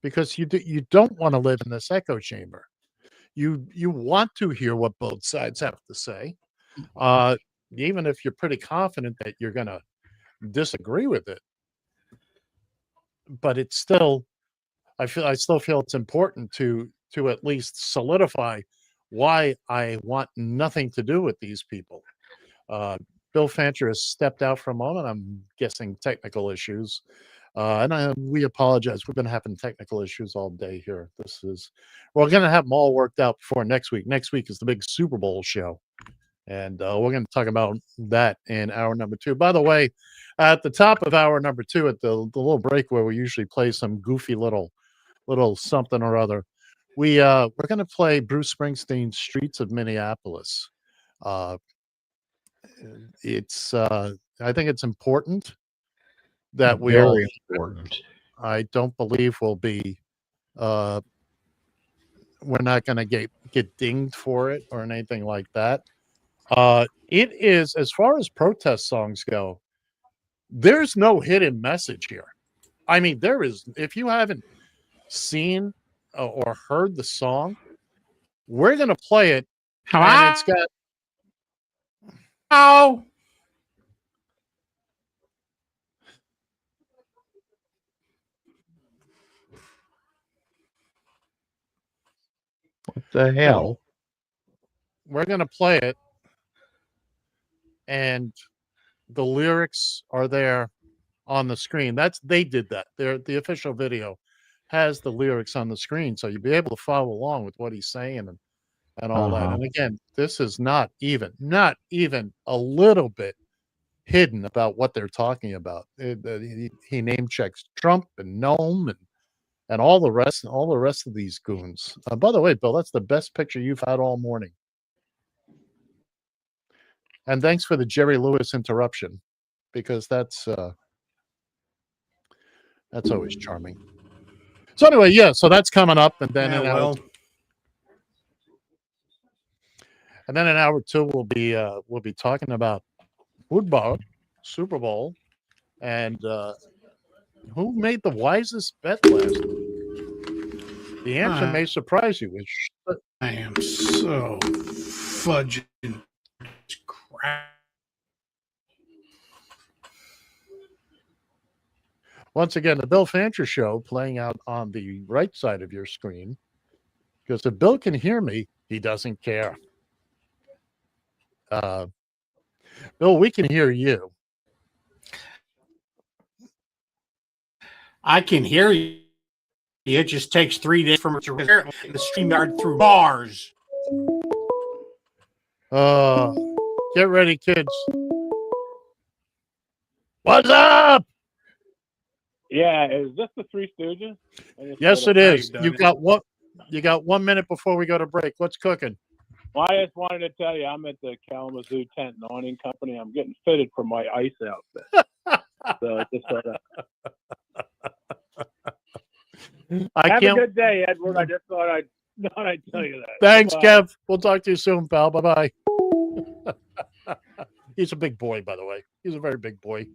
because you don't want to live in this echo chamber. You want to hear what both sides have to say, even if you're pretty confident that you're going to disagree with it. But it's still, I still feel it's important to at least solidify why I want nothing to do with these people. Bill Fancher has stepped out for a moment. I'm guessing technical issues. And we apologize. We've been having technical issues all day here. We're going to have them all worked out before next week. Next week is the big Super Bowl show. And we're going to talk about that in hour number 2. By the way, at the top of hour number 2, at the little break where we usually play some goofy little something or other, we're going to play Bruce Springsteen's "Streets of Minneapolis." It's I think it's important that we all. Very important. I don't believe we'll be. We're not going to get dinged for it or anything like that. It is, as far as protest songs go, there's no hidden message here. I mean, there is. If you haven't seen or heard the song, we're going to play it. And it's got. Oh. What the hell? We're going to play it. And the lyrics are there on the screen. They did that. The official video has the lyrics on the screen, so you'll be able to follow along with what he's saying and all that. And again, this is not even a little bit hidden about what they're talking about. He name checks Trump and Noam and all the rest of these goons. By the way, Bill, that's the best picture you've had all morning. And thanks for the Jerry Lewis interruption, because that's always charming. So anyway, yeah, so that's coming up, and then in hour two we'll be talking about football, Super Bowl, and who made the wisest bet last week. The answer may surprise you. I am so fudging crap. Once again, the Bill Fancher Show playing out on the right side of your screen. Because if Bill can hear me, he doesn't care. Bill, we can hear you. I can hear you. It just takes 3 days from the StreamYard through bars. Get ready, kids. What's up? Yeah, is this the Three Stooges? Yes, it is. You got 1 minute before we go to break. What's cooking? Well, I just wanted to tell you, I'm at the Kalamazoo Tent and Awning Company. I'm getting fitted for my ice outfit. So I just thought have a good day, Edward. I just thought I'd tell you that. Thanks, Bye. Kev. We'll talk to you soon, pal. Bye-bye. He's a big boy, by the way. He's a very big boy.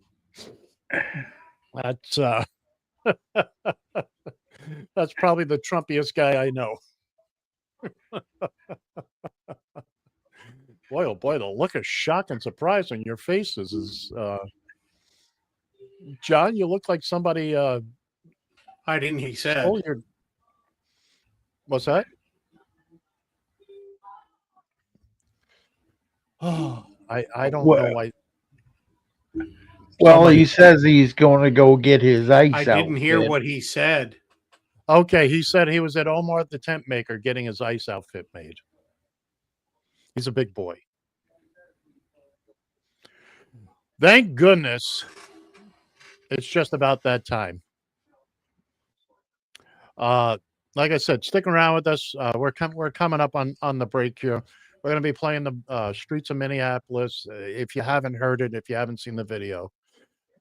That's that's probably the Trumpiest guy I know. Boy, oh boy, the look of shock and surprise on your faces is John, you look like somebody I didn't, he said. Oh, what's that? Oh, I don't know. Well, he says he's going to go get his ice I outfit. didn't hear what he said. Okay, he said he was at Omar the tent maker getting his ice outfit made. He's a big boy. Thank goodness it's just about that time. Like I said, stick around with us. We're coming up on the break here. We're going to be playing the Streets of Minneapolis. If you haven't heard it, if you haven't seen the video,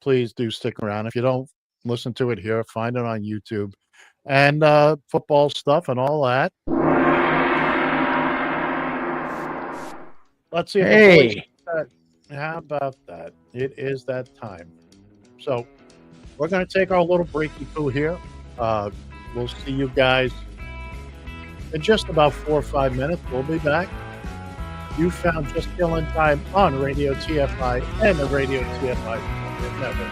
please do stick around. If you don't listen to it here, find it on YouTube. And football stuff and all that. Let's see. Hey. How about that? It is that time. So we're going to take our little breaky poo here. We'll see you guys in just about 4 or 5 minutes. We'll be back. You found Just Killin' Time on Radio TFI and the Radio TFI network.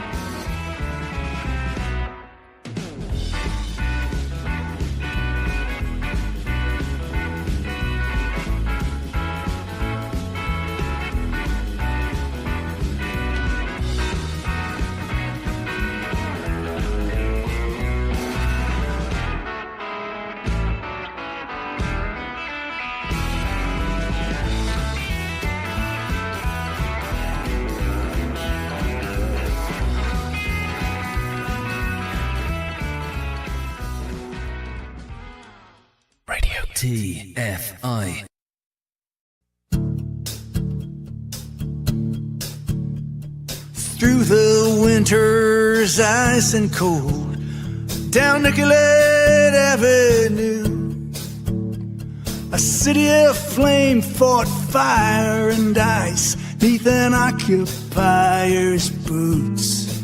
TFI. Through the winter's ice and cold, down Nicollet Avenue, a city of flame fought fire and ice neath an occupier's boots.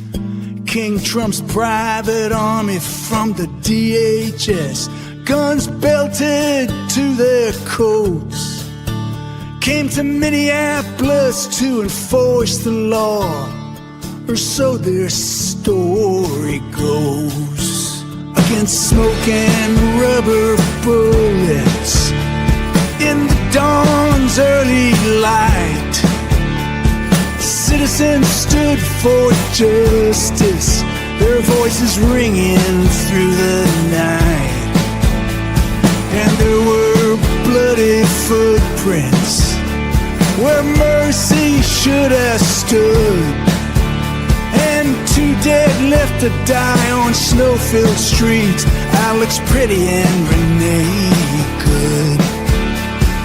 King Trump's private army from the DHS, guns belted to their coats, came to Minneapolis to enforce the law, or so their story goes. Against smoke and rubber bullets in the dawn's early light, citizens stood for justice, their voices ringing through the night. And there were bloody footprints where mercy should have stood, and 2 dead left to die on snow-filled streets, Alex Pretty and Renee Good.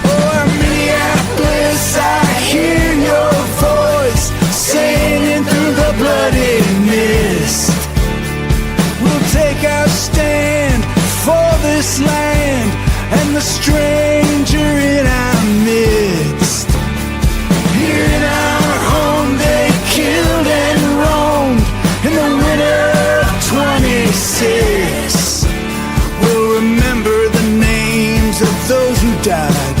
Oh, Minneapolis, I hear your voice singing through the bloody mist. We'll take our stand for this land and the stranger in our midst. Here in our home they killed and roamed in the winter of 26. We'll remember the names of those who died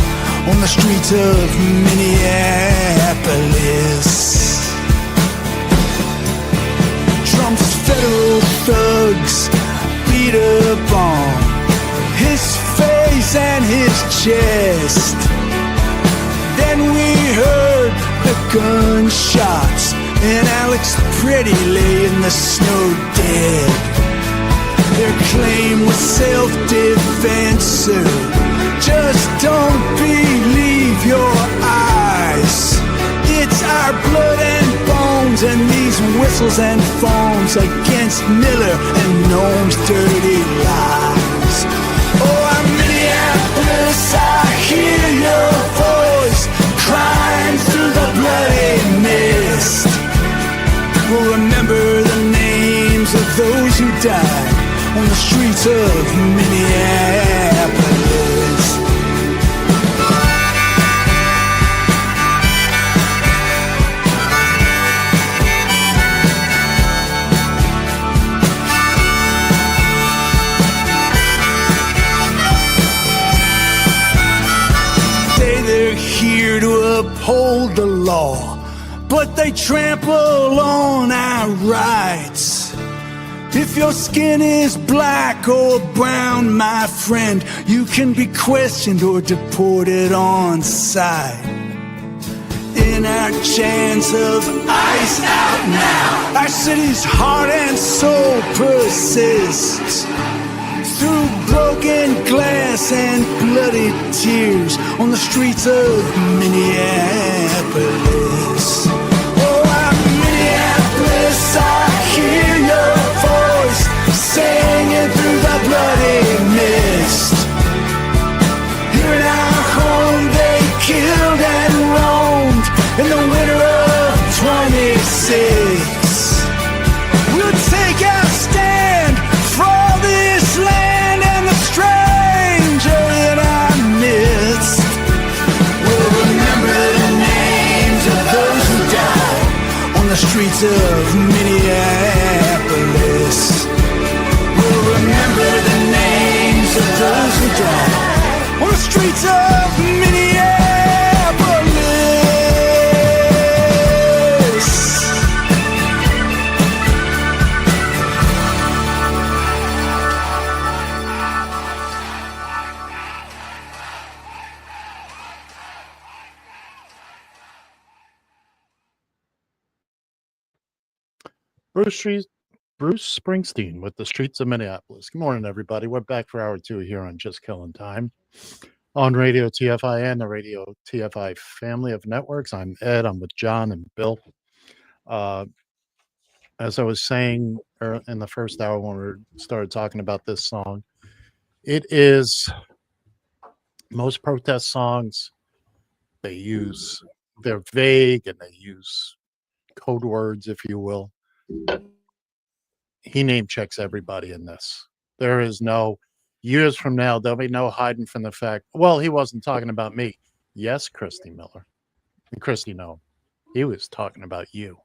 on the streets of Minneapolis. Trump's federal thugs beat up on his face and his chest. Then we heard the gunshots and Alex Pretty lay in the snow dead. Their claim was self-defense, sir. Just don't believe your eyes. It's our blood and bones and these whistles and phones against Miller and Noam's dirty lies. Oh, I'm Minneapolis, I hear your voice crying through the bloody mist. We'll remember the names of those who died on the streets of Minneapolis. They're here to uphold the law, but they trample on our rights. If your skin is black or brown, my friend, you can be questioned or deported on sight. In our chance of ice out now, our city's heart and soul persists. Through broken glass and bloody tears on the streets of Minneapolis. Oh, I'm Minneapolis, I hear your voice singing through the bloody mist. Here in our home they killed and roamed in the winter of 26. We'll take our stand for this land and the stranger in our midst. We'll remember the names of those who died on the streets of Minneapolis. We'll remember the names of those who died on the streets of Minneapolis. Bruce Springsteen with the Streets of Minneapolis. Good morning, everybody. We're back for hour 2 here on Just Killin' Time on Radio TFI and the Radio TFI family of networks. I'm Ed. I'm with John and Bill. As I was saying in the first hour when we started talking about this song, it is most protest songs, they're vague and they use code words, if you will. He name checks everybody in this. There is no years from now, there'll be no hiding from the fact, well, he wasn't talking about me. Yes, Christy Miller. And Christy, no, he was talking about you.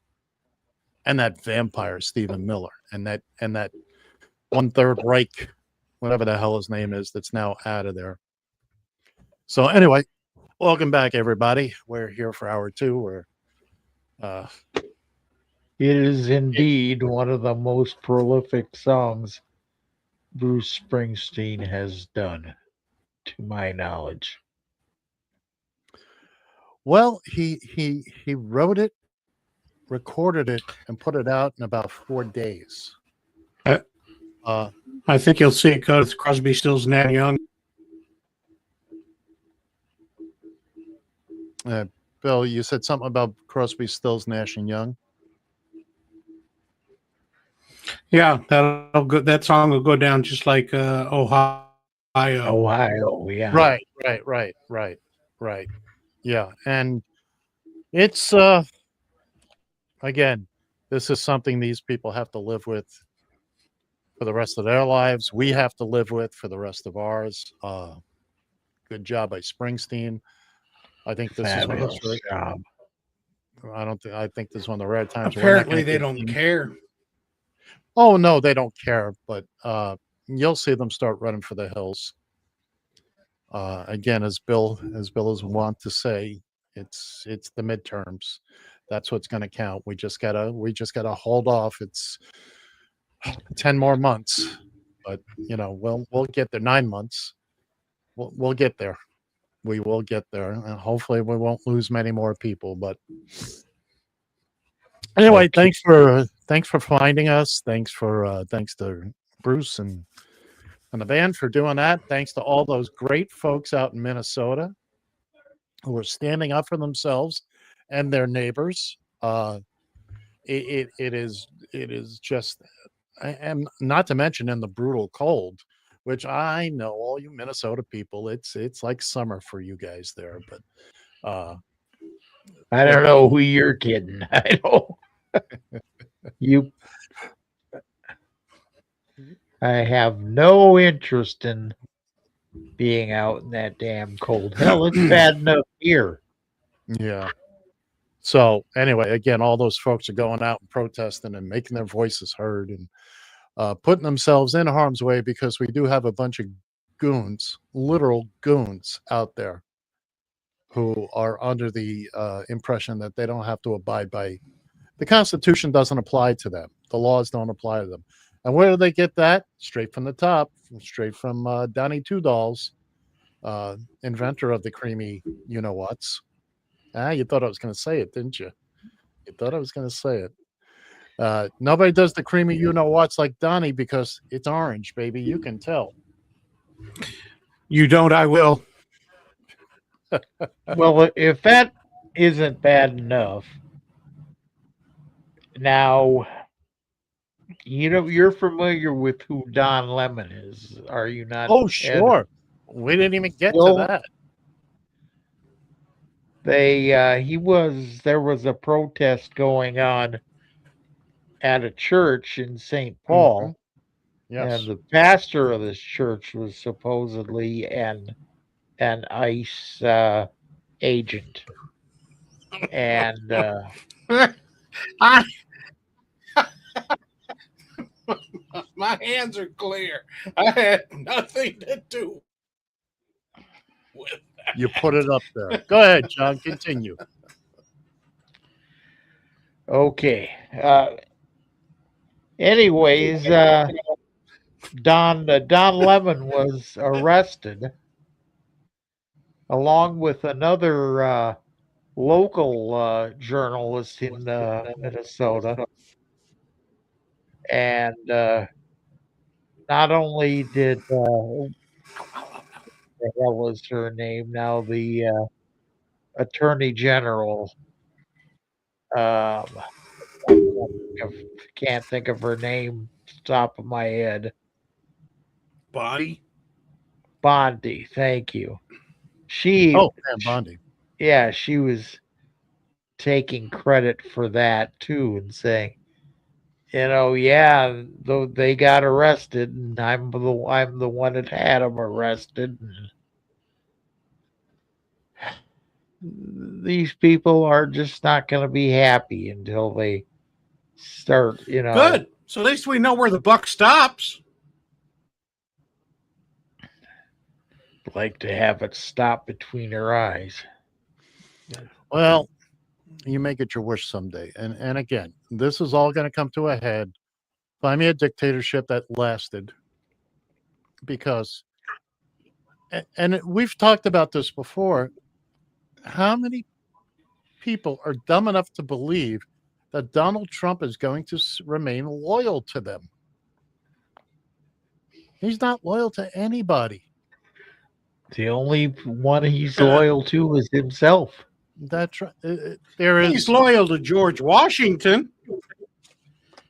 And that vampire Stephen Miller and that 1/3 Reich, whatever the hell his name is, that's now out of there. So anyway, welcome back, everybody. We're here for hour 2. We're It is indeed one of the most prolific songs Bruce Springsteen has done, to my knowledge. well, he wrote it, recorded it, and put it out in about 4 days. I think you'll see it go with Crosby, Stills, Nash Young. Bill, you said something about Crosby, Stills, Nash and Young. Yeah, that'll go. That song will go down just like Ohio. Ohio, yeah. Right. Yeah, and it's again, this is something these people have to live with for the rest of their lives. We have to live with for the rest of ours. Good job by Springsteen. I think this is one of the job. I think this is one of the rare times. Apparently, they don't care. Oh no, they don't care. But you'll see them start running for the hills. Again, as Bill is wont to say, it's the midterms. That's what's going to count. We just gotta hold off. It's 10 more months, but we'll get there. 9 months. We'll get there. We will get there, and hopefully we won't lose many more people. But anyway, thanks for finding us. Thanks to Bruce and the band for doing that. Thanks to all those great folks out in Minnesota who are standing up for themselves and their neighbors. It is just, and not to mention in the brutal cold, which I know all you Minnesota people, it's like summer for you guys there. But I don't know who you're kidding. I don't. I have no interest in being out in that damn cold. Hell, it's bad enough here. Yeah. So anyway, again, all those folks are going out and protesting and making their voices heard and putting themselves in harm's way, because we do have a bunch of goons, literal goons out there who are under the impression that they don't have to abide by the Constitution. Doesn't apply to them. The laws don't apply to them. And where do they get that? Straight from the top, straight from Donnie Two Dolls, inventor of the creamy you-know-whats. You thought I was going to say it, didn't you? You thought I was going to say it. Nobody does the creamy you-know-whats like Donnie, because it's orange, baby. You can tell. You don't, I will. Well, if that isn't bad enough, now, you're familiar with who Don Lemon is, are you not? Oh, sure. We didn't even get to that. There was a protest going on at a church in St. Paul. Mm-hmm. Yes. And the pastor of this church was supposedly an ICE agent. And my hands are clear. I had nothing to do with that. You put it up there. Go ahead, John. Continue. Okay. Anyways, Don Lemon was arrested along with another local journalist in Minnesota. And not only did what the hell is her name now, the Attorney General, can't think of her name top of my head. Bondi, thank you. She, Oh, Pam Bondi. yeah, she was taking credit for that too and saying, yeah, though they got arrested, and I'm the one that had them arrested. And these people are just not going to be happy until they start, Good. So at least we know where the buck stops. like to have it stop between their eyes. Well, you make it your wish someday. And again, this is all going to come to a head. Find me a dictatorship that lasted, because, and we've talked about this before, how many people are dumb enough to believe that Donald Trump is going to remain loyal to them? He's not loyal to anybody. The only one he's loyal to is himself. That's right. There is. He's loyal to George Washington.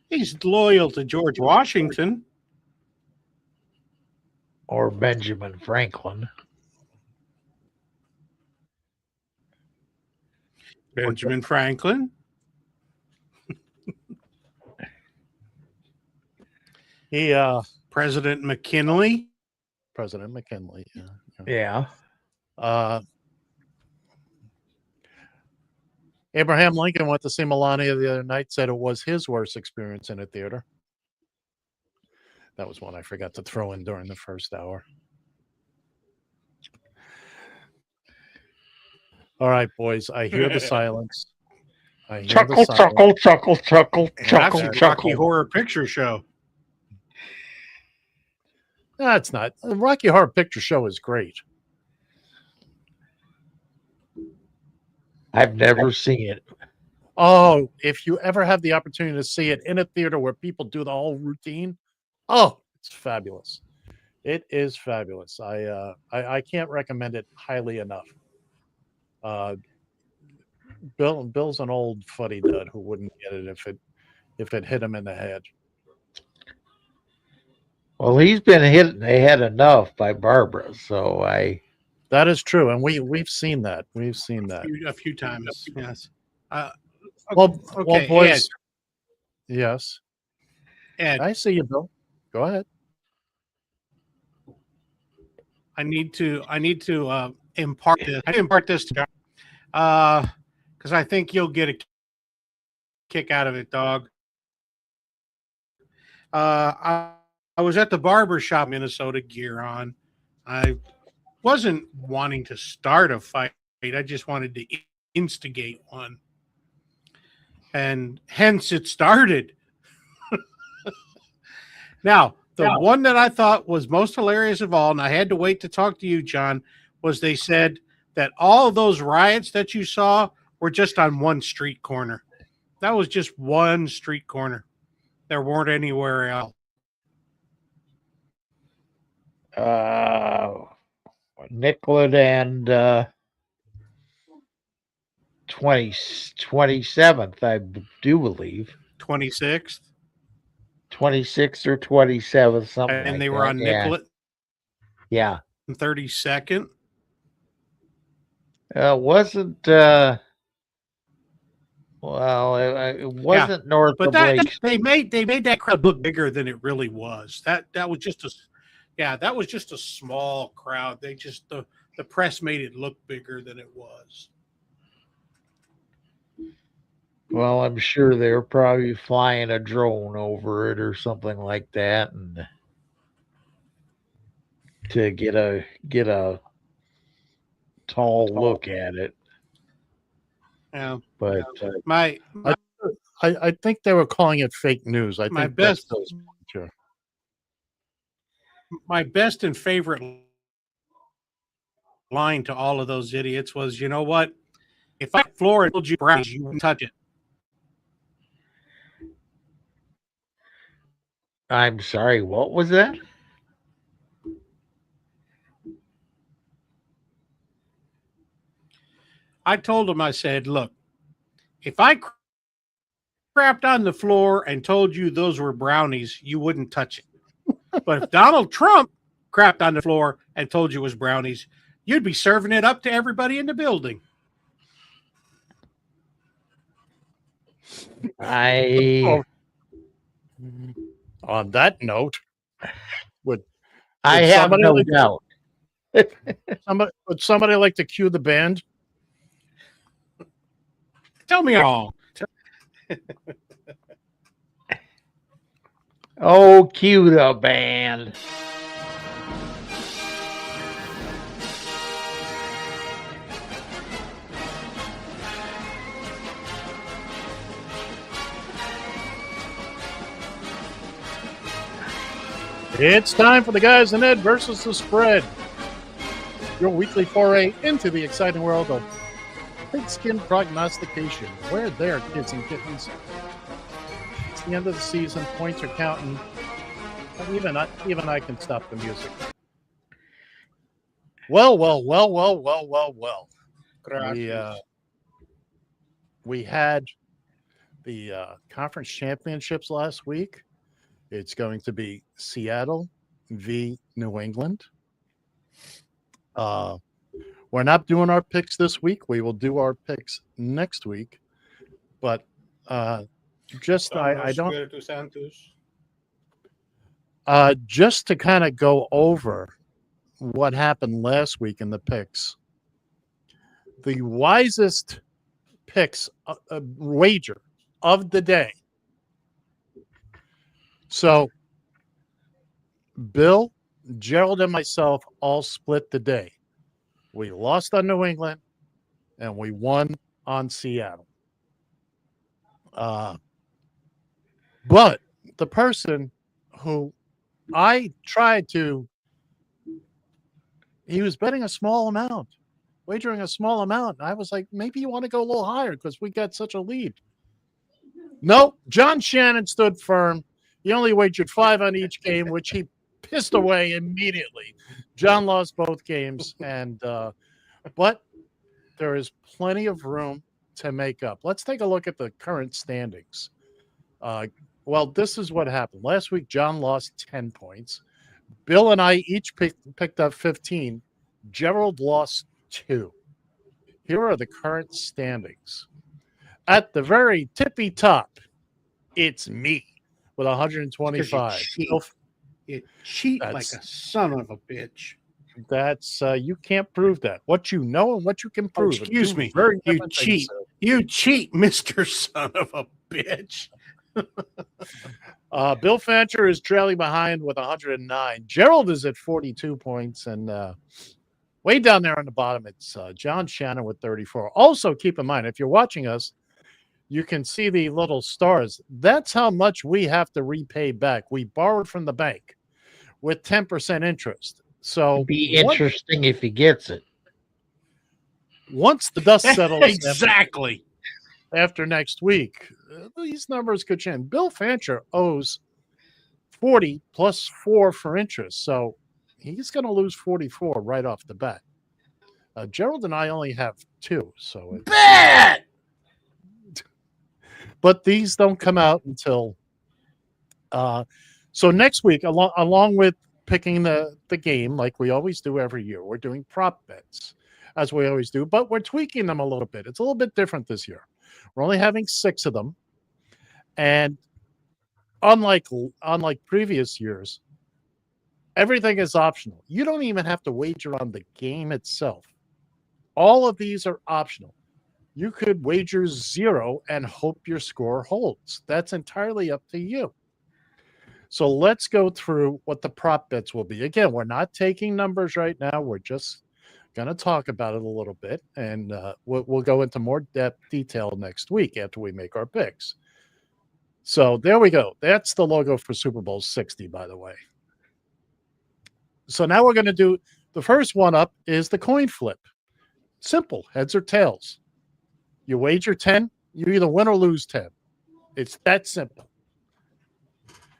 He's loyal to George Washington. Or Benjamin Franklin. Benjamin Franklin. President McKinley. President McKinley. Yeah. Abraham Lincoln went to see Melania the other night, said it was his worst experience in a theater. That was one I forgot to throw in during the first hour. All right, boys. I hear the silence. I hear chuckle, the silence. chuckle, chuckle, chuckle, chuckle, That's a chuckle. Rocky Horror Picture Show. That's not. The Rocky Horror Picture Show is great. I've never seen it. Oh, if you ever have the opportunity to see it in a theater where people do the whole routine, oh, it's fabulous. It is fabulous. I can't recommend it highly enough. Bill's an old fuddy dud who wouldn't get it if it hit him in the head. Well, he's been hit in the head enough by Barbara, so That is true, and we've seen that. We've seen that a few times. Yes. Well, boys. Ed. Yes. Ed, I see you, Bill. Go ahead. I need to impart this. I impart this to because I think you'll get a kick out of it, dog. I was at the barber shop in Minnesota, gear on. I wasn't wanting to start a fight. I just wanted to instigate one. And hence it started. Now, the one that I thought was most hilarious of all, and I had to wait to talk to you, John, was they said that all of those riots that you saw were just on one street corner. That was just one street corner. There weren't anywhere else. Nicollet and 27th, I do believe. 26th? 26th or 27th, something And like they that. were on Nicollet? Yeah. 32nd? Wasn't it wasn't north but of that Lake. they made that crowd look bigger than it really was. That was just a small crowd. They just the press made it look bigger than it was. Well, I'm sure they were probably flying a drone over it or something like that, and to get a tall look at it. Yeah, but I think they were calling it fake news. I my think that's best Bill's picture. my best and favorite line to all of those idiots was, you know what? If I floor and told you brown, you wouldn't touch it. I'm sorry, what was that? I told him, I said, look, if I crapped on the floor and told you those were brownies, you wouldn't touch it. But if Donald Trump crapped on the floor and told you it was brownies, You'd be serving it up to everybody in the building. I On that note, would have somebody no like doubt. would somebody like to cue the band? Tell me all. Oh, cue the band. It's time for the Guys and Ed versus the Spread. Your weekly foray into the exciting world of pigskin prognostication. We're there, kids and kittens. It's the end of the season. Points are counting. Even I can stop the music. Well. We had the conference championships last week. It's going to be Seattle v. New England. We're not doing our picks this week. We will do our picks next week. But I don't. Just to kind of go over what happened last week in the picks. The wisest picks wager of the day. So, Bill, Gerald, and myself all split the day. We lost on New England, and we won on Seattle. But the person who I tried to, he was betting a small amount, wagering a small amount. I was like, maybe you want to go a little higher because we got such a lead. No, John Shannon stood firm. He only wagered 5 on each game, which he pissed away immediately. John lost both games, but there is plenty of room to make up. Let's take a look at the current standings. Well, this is what happened. Last week, John lost 10 points. Bill and I each picked up 15. Gerald lost 2. Here are the current standings. At the very tippy top, it's me with 125. You cheat like a son of a bitch. That's you can't prove that. What you know and what you can prove. Excuse me. You cheat. You cheat, Mr. Son of a bitch. Bill Fancher is trailing behind with 109. Gerald is at 42 points, and way down there on the bottom, it's John Shannon with 34. Also, keep in mind, if you're watching us, you can see the little stars. That's how much we have to repay back. We borrowed from the bank with 10% interest. So it'd be interesting if he gets it. Once the dust settles, exactly after next week, these numbers could change. Bill Fancher owes 40 plus 4 for interest, so he's going to lose 44 right off the bat. Gerald and I only have 2, so it's bad. But these don't come out until so next week, along with picking the game like we always do every year, we're doing prop bets as we always do, but we're tweaking them a little bit. It's a little bit different this year. We're only having 6 of them, and unlike previous years, everything is optional. You don't even have to wager on the game itself. All of these are optional. You could wager 0 and hope your score holds. That's entirely up to you. So let's go through what the prop bets will be. Again, we're not taking numbers right now. We're just going to talk about it a little bit, and we'll go into more detail next week after we make our picks. So there we go. That's the logo for Super Bowl 60, by the way. So now we're going to do the first one up is the coin flip. Simple, heads or tails. You wager 10, you either win or lose 10. It's that simple.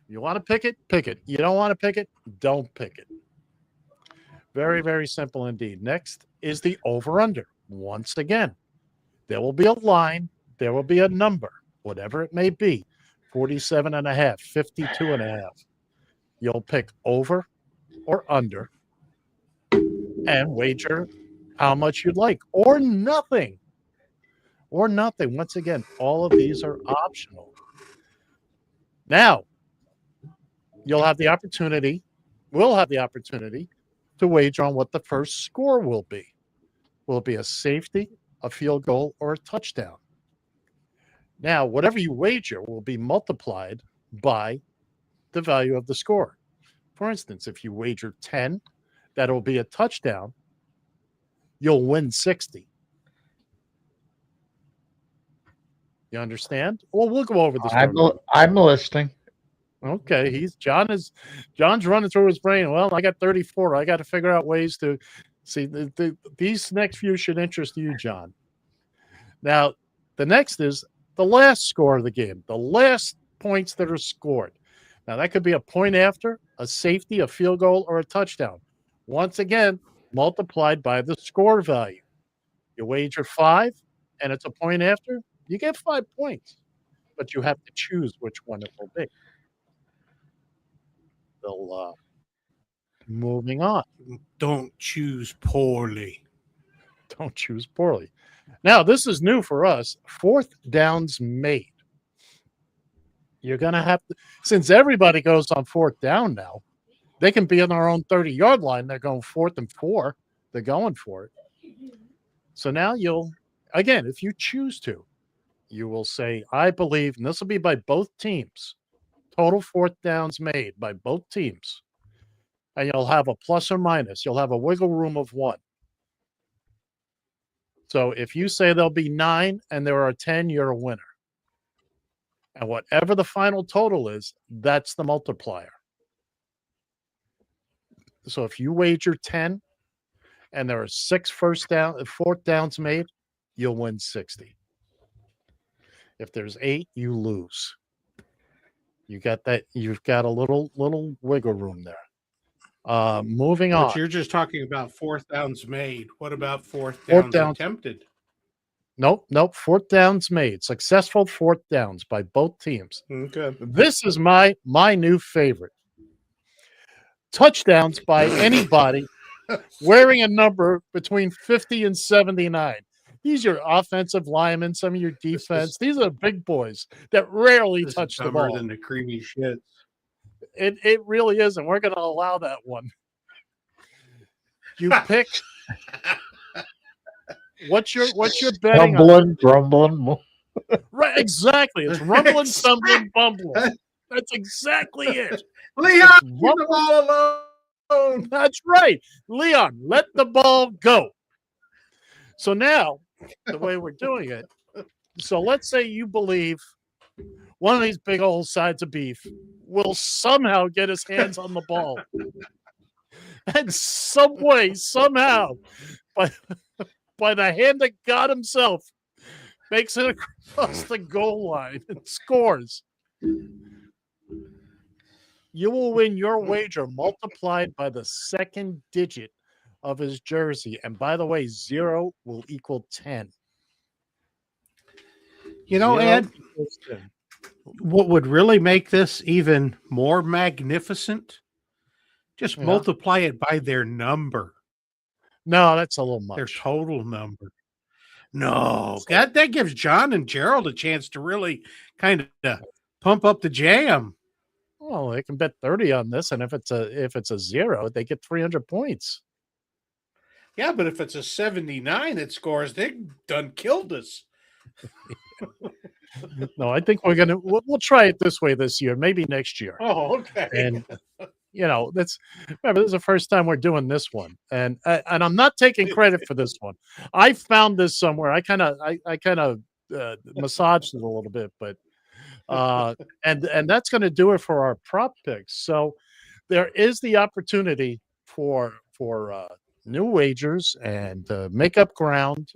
You want to pick it, pick it. You don't want to pick it, don't pick it. Very, very simple indeed. Next is the over-under. Once again, there will be a line, there will be a number, whatever it may be, 47.5, 52.5. You'll pick over or under. and wager how much you'd like, or nothing. Or nothing. Once again, all of these are optional. Now, we'll have the opportunity to wager on what the first score will be. Will it be a safety, a field goal, or a touchdown? Now, whatever you wager will be multiplied by the value of the score. For instance, if you wager 10, that'll be a touchdown, you'll win 60. You understand? Well, we'll go over this. I'm listening. Okay, John's running through his brain. Well, I got 34. I got to figure out ways to see these next few should interest you, John. Now, the next is the last score of the game, the last points that are scored. Now, that could be a point after, a safety, a field goal, or a touchdown. Once again, multiplied by the score value. You wager 5, and it's a point after, you get 5 points, but you have to choose which one it will be. So, moving on. Don't choose poorly. Don't choose poorly. Now, this is new for us. 4th downs made. You're going to have to, since everybody goes on 4th down now, they can be on their own 30-yard line. They're going 4th and 4. They're going for it. So now again, if you choose to, you will say, I believe, and this will be by both teams, total 4th downs made by both teams. And you'll have a plus or minus. You'll have a wiggle room of 1. So if you say there'll be 9 and there are 10, you're a winner. And whatever the final total is, that's the multiplier. So if you wager 10 and there are 4th downs made, you'll win 60. If there's 8, you lose. You got that. You've got a little wiggle room there. Moving on. But you're just talking about 4th downs made. What about 4th downs attempted? Nope. 4th downs made. Successful 4th downs by both teams. Okay. This is my new favorite. Touchdowns by anybody wearing a number between 50 and 79. These are offensive linemen, some of your defense. These are big boys that rarely touch the ball. Than the creamy shit. It really is, and we're going to allow that one. You pick. What's your betting? Grumbling. Right, exactly. It's rumbling, stumbling, bumbling. That's exactly it. Leon, leave the ball alone. That's right. Leon, let the ball go. So now, the way we're doing it, so let's say you believe one of these big old sides of beef will somehow get his hands on the ball. And some way, somehow, by the hand of God himself, makes it across the goal line and scores. You will win your wager multiplied by the second digit of his jersey. And by the way, 0 will equal 10. You know, Ed, what would really make this even more magnificent? Just multiply it by their number. No, that's a little much. Their total number. No, that gives John and Gerald a chance to really kind of pump up the jam. Well, they can bet 30 on this, and if it's a 0, they get 300 points. Yeah, but if it's a 79 that scores, they done killed us. No, I think we'll try it this way this year, maybe next year. Oh, okay. And remember, this is the first time we're doing this one, and I'm not taking credit for this one. I found this somewhere. I kind of massaged it a little bit, but and that's going to do it for our prop picks. So there is the opportunity for new wagers and make up ground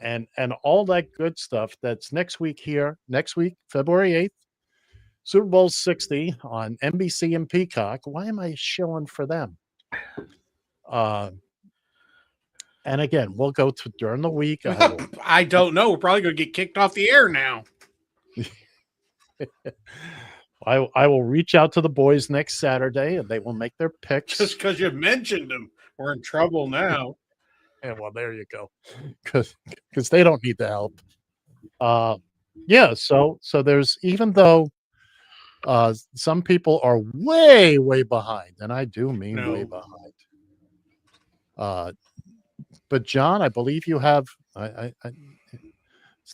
and all that good stuff. That's next week, February 8th, Super Bowl 60 on NBC and Peacock. Why am I shilling for them? And again, we'll go to during the week. I don't know. We're probably going to get kicked off the air now. I will reach out to the boys next Saturday, and they will make their picks. Just because you mentioned them, We're in trouble now. Yeah, well, there you go. Because they don't need the help. Yeah, so there's even though some people are way behind, and I do mean way No. behind. But John, I believe you have. Let's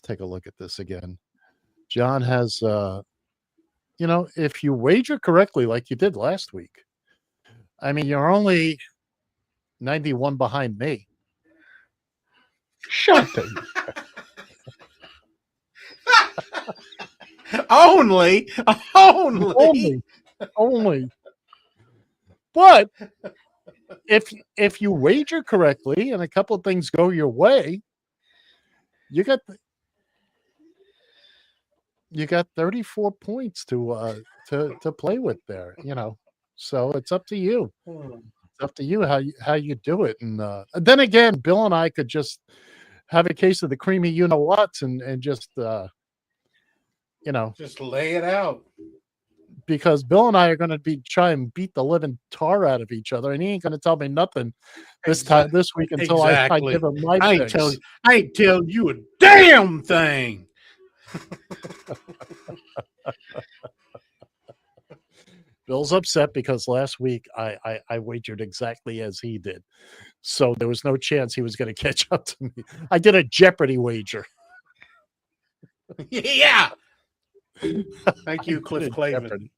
take a look at this again. John has, if you wager correctly, like you did last week. I mean, you're only 91 behind me. Shut the only. But if you wager correctly and a couple of things go your way, you got 34 points to play with there. So it's up to you. It's up to you how you do it. And then again, Bill and I could just have a case of the creamy you-know-whats and just just lay it out. Because Bill and I are going to try and beat the living tar out of each other, and he ain't going to tell me nothing this week until I give him my picks. I ain't tell you a damn thing. Bill's upset because last week I wagered exactly as he did, so there was no chance he was going to catch up to me. I did a Jeopardy wager. Yeah. Thank you, Cliff Clavin.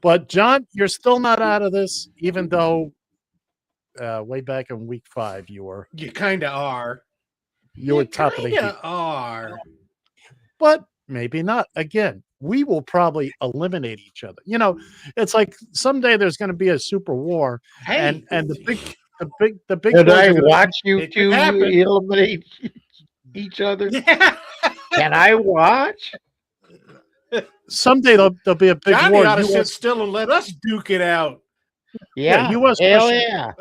But John, you're still not out of this, even though way back in week 5 you kind of are. You were top of the heap. Are. But maybe not. Again, we will probably eliminate each other. It's like someday there's going to be a super war, and the big. Could I watch you two eliminate each other? Can I watch? Someday there'll be a big Johnny war. ought to sit still and let us duke it out. Yeah, U.S. hell Russia, yeah.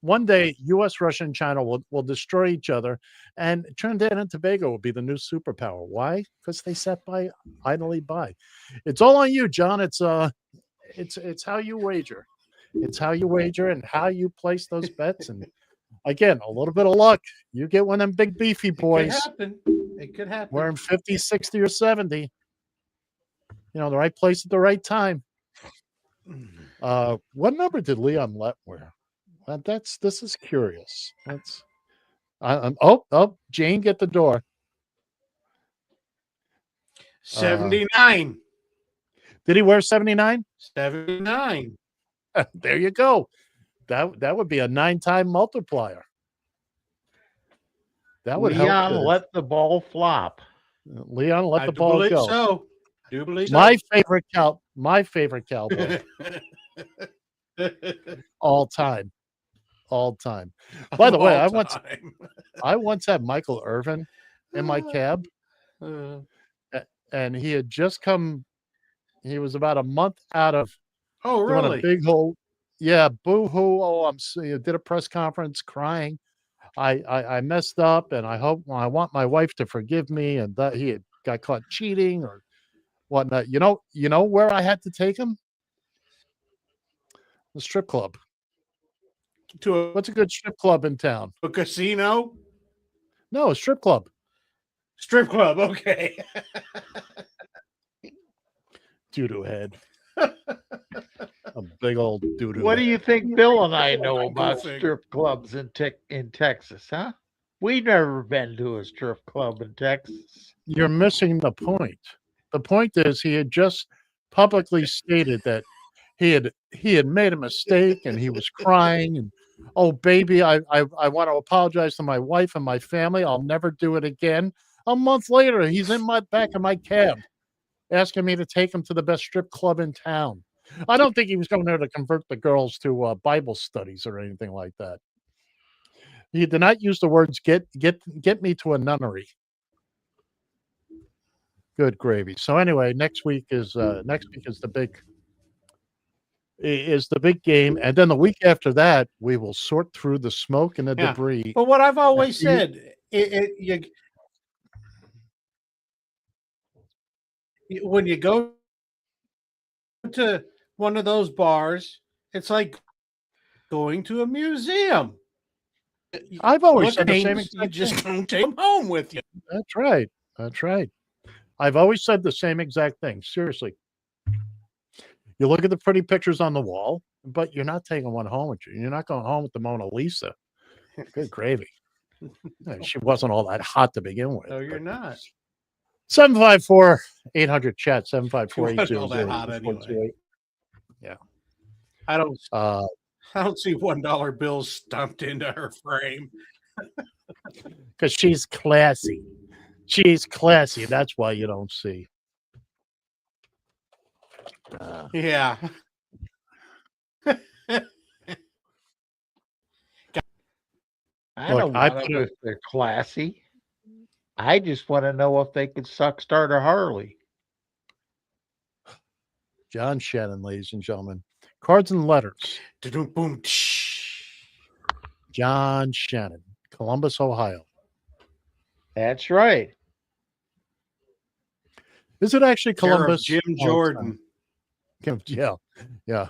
One day, U.S., Russia, and China will destroy each other, and Trinidad and Tobago will be the new superpower. Why? Because they sat idly by. It's all on you, John. It's how you wager. It's how you wager and how you place those bets. And again, a little bit of luck. You get one of them big beefy boys. It could happen. Wearing 50, 60, or 70. The right place at the right time. What number did Leon Lett wear? This is curious. Jane, get the door. 79. Did he wear 79? 79. There you go. That would be a 9-time multiplier. That would help. Leon let the ball flop. Leon let the ball go. So. Do you believe my favorite cowboy. all time. By the way, I once had Michael Irvin in my cab, and he had just come. He was about a month out of doing a big hole. Yeah, boo-hoo. Did a press conference crying. I messed up, and I want my wife to forgive me, and that he had got caught cheating or whatnot. You know where I had to take him? The strip club. What's a good strip club in town? A casino? No, a strip club. Strip club, okay. Doo-doo head. A big old doo-doo. What do you think Bill and I know about strip clubs in Texas, huh? We've never been to a strip club in Texas. You're missing the point. The point is he had just publicly stated that he had made a mistake and he was crying and, oh baby, I want to apologize to my wife and my family. I'll never do it again. A month later, he's in my back of my cab asking me to take him to the best strip club in town. I don't think he was going there to convert the girls to Bible studies or anything like that. He did not use the words get me to a nunnery. Good gravy. So anyway, next week is the big game, and then the week after that, we will sort through the smoke and the debris. But what I've always said, when you go to one of those bars, it's like going to a museum. I've always Look said at the same names, you exact just thing. don't take them home with you. That's right. That's right. I've always said the same exact thing. Seriously. You look at the pretty pictures on the wall, but you're not taking one home with you. You're not going home with the Mona Lisa. Good gravy. She wasn't all that hot to begin with. No, you're not. 754-800 chat, She wasn't all that hot 754-800-6428. anyway. Yeah. I don't Uh, I don't see $1 bills stumped into her frame. because she's classy. She's classy. That's why you don't see. Yeah. I Look, don't I want put to know it- if they're classy. I just want to know if they could suck start a Harley. John Shannon, ladies and gentlemen. Cards and letters. Boom. John Shannon, Columbus, Ohio. That's right. Is it actually Care of Columbus? Jim Oh, it's Jordan. not. Yeah. Yeah.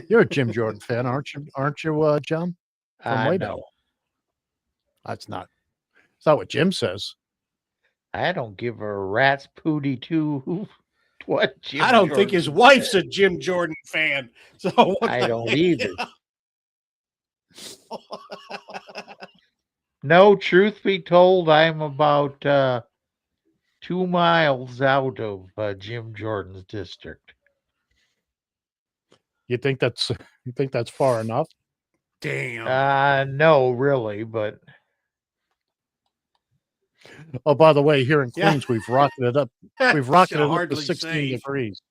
You're a Jim Jordan fan, aren't you? Aren't you, John? From way back. No. That's not. It's not what Jim says. I don't give a rat's pooty two what Jim I don't think Jordan his wife's a Jim Jordan fan. So what I the don't heck? either. No, truth be told, I'm about 2 miles out of Jim Jordan's district. You think that's far enough? Damn. No, really, but Oh, by the way, here in Yeah. Queens, we've rocketed up. We've That's rocketed up to hardly 16 safe. degrees.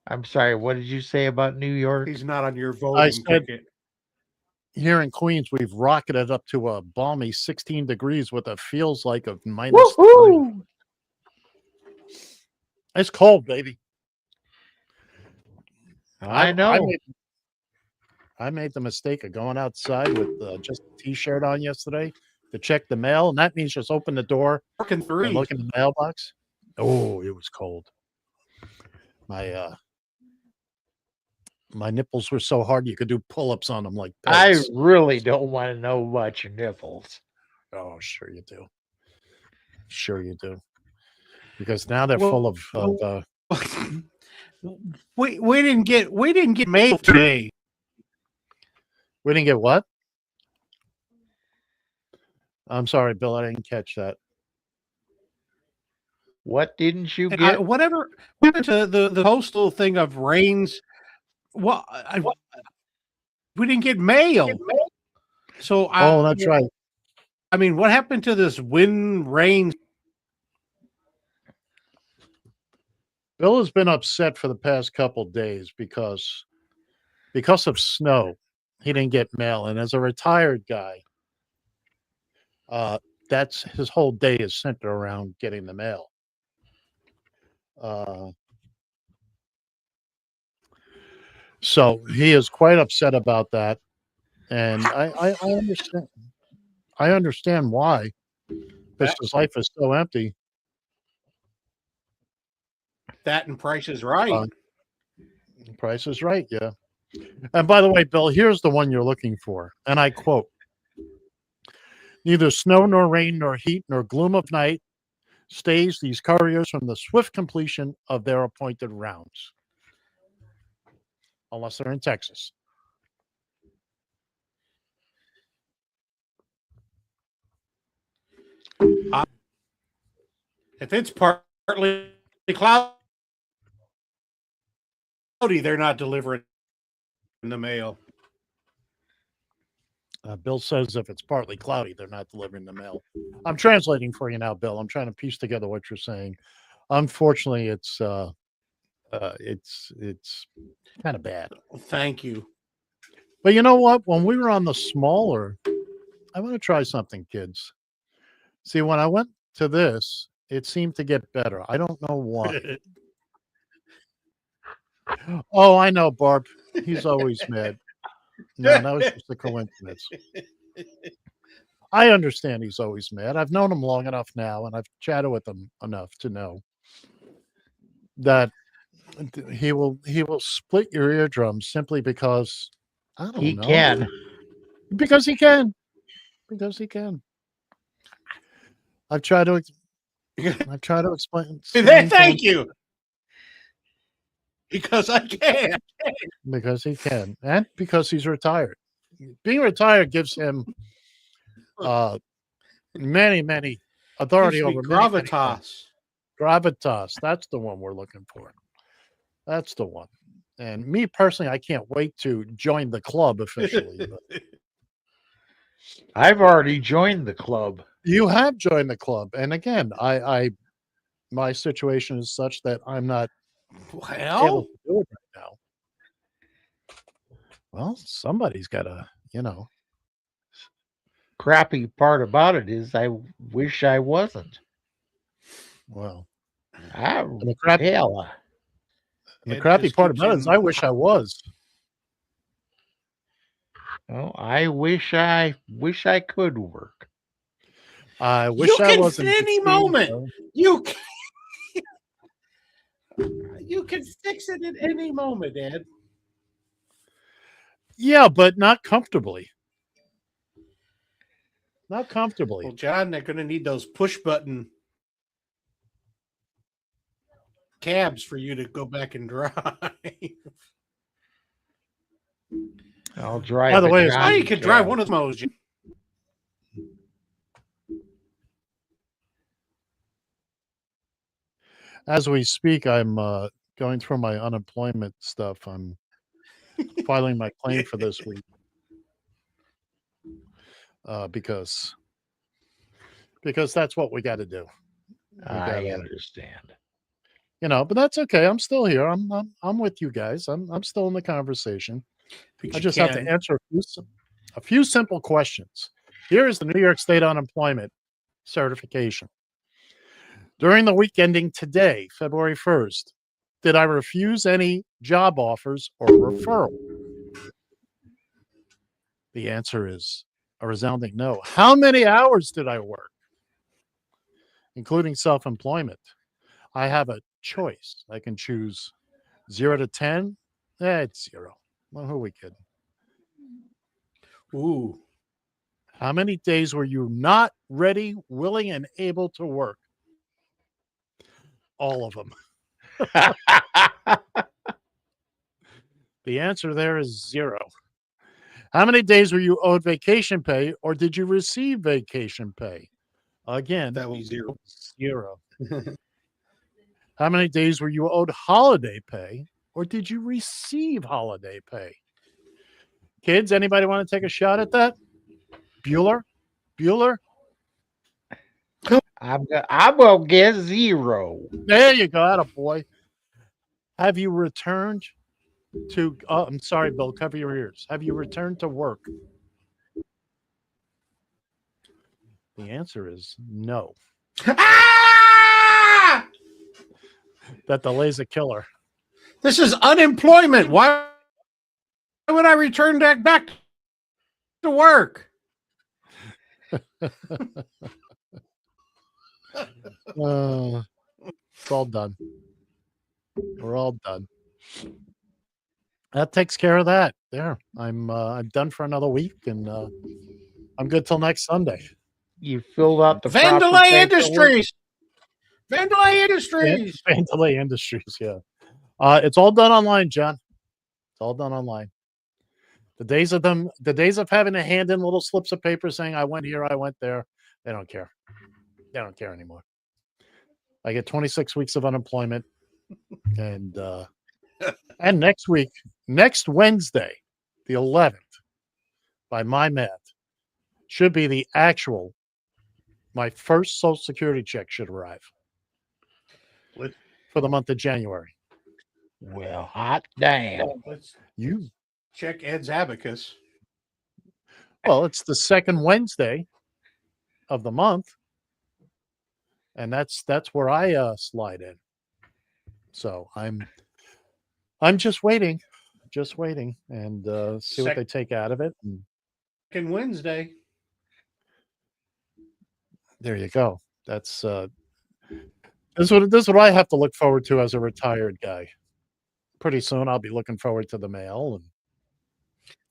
I'm sorry, what did you say about New York? He's not on your I voting said ticket. here in Queens, we've rocketed up to a balmy 16 degrees with a feels like of -3. Woohoo! It's cold, baby. I know. I made the mistake of going outside with just a t-shirt on yesterday to check the mail, and that means just open the door Working and three. look in the mailbox. Oh, it was cold. My nipples were so hard you could do pull-ups on them like I pegs. really don't want to know about your nipples. Oh, sure you do. Sure you do. Because now they're Well, full of we didn't get mail today. we didn't get what? I'm sorry, Bill, I didn't catch that. What didn't you And get? whatever happened to the postal thing of rains? Well, we didn't get mail. So Oh, that's right. I mean, what happened to this wind rain? Bill has been upset for the past couple days because of snow. He didn't get mail, and as a retired guy, that's his whole day is centered around getting the mail. So he is quite upset about that, and I understand. I understand why, because his life is so empty. That and Price is Right. Price is Right, yeah. And by the way, Bill, here's the one you're looking for, and I quote: "Neither snow nor rain nor heat nor gloom of night stays these couriers from the swift completion of their appointed rounds." Unless they're in Texas. If it's partly cloudy, they're not delivering the mail. Bill says if it's partly cloudy, they're not delivering the mail. I'm translating for you now, Bill. I'm trying to piece together what you're saying. Unfortunately, it's kind of bad. Thank you. But you know what? When we were on the smaller, I want to try something, kids. See, when I went to this, it seemed to get better. I don't know why. Oh, I know, Barb. He's always mad. No, that was just a coincidence. I understand he's always mad. I've known him long enough now, and I've chatted with him enough to know that He will split your eardrums simply because I don't He know. can. Because he can. Because he can. I've tried to explain to Thank him you. Because I can. because he can, and because he's retired. Being retired gives him many authority Gives me over many things. gravitas. Gravitas. That's the one we're looking for. That's the one. And me personally, I can't wait to join the club officially. But I've already joined the club. you have joined the club, and again, my situation is such that I'm not able Well, to do it right now. Well, somebody's got to, Crappy part about it is I wish I wasn't. Well, And the crappy part about it is I wish I was. Oh, I wish I could work. I wish you I can wasn't. at any moment. You can fix it at any moment, Ed. Yeah, but not comfortably. Not comfortably. Well, John, they're going to need those push button cabs for you to go back and drive. I'll drive. By the way, you could drive one of those. as we speak, I'm going through my unemployment stuff. I'm filing my claim for this week because that's what we got to do. I understand. But that's okay. I'm still here. I'm with you guys. I'm still in the conversation. I just have to answer a few simple questions. Here is the New York State unemployment certification. During the week ending today, February 1st, did I refuse any job offers or referral? The answer is a resounding no. How many hours did I work, including self-employment? I have a choice. I can choose 0 to 10. It's 0. Well, who are we kidding? Ooh. How many days were you not ready, willing, and able to work? All of them. The answer there is 0. How many days were you owed vacation pay, or did you receive vacation pay? Again, that was 0. 0. How many days were you owed holiday pay, or did you receive holiday pay? Kids, anybody want to take a shot at that? Bueller? I'm gonna guess 0. There you go, attaboy. Have you returned to? Oh, I'm sorry, Bill. Cover your ears. Have you returned to work? The answer is no. Ah! That delay's a killer. This is unemployment. Why would I return that back to work? It's all done. We're all done. That takes care of that. There, I'm done for another week, and I'm good till next Sunday. You filled out the Vandalay Industries. Vandalay Industries. Vandalay Industries. Yeah, it's all done online, John. It's all done online. The days of having to hand in little slips of paper saying I went here, I went there, they don't care. They don't care anymore. I get 26 weeks of unemployment, and next Wednesday, the 11th, by my math, should be my first Social Security check should arrive for the month of January. Well, hot damn. Let's You check Ed's abacus. Well, it's the second Wednesday of the month, and that's where I slide in. So I'm just waiting, and see what they take out of it. And Second Wednesday. there you go. That's this is what I have to look forward to as a retired guy. pretty soon I'll be looking forward to the mail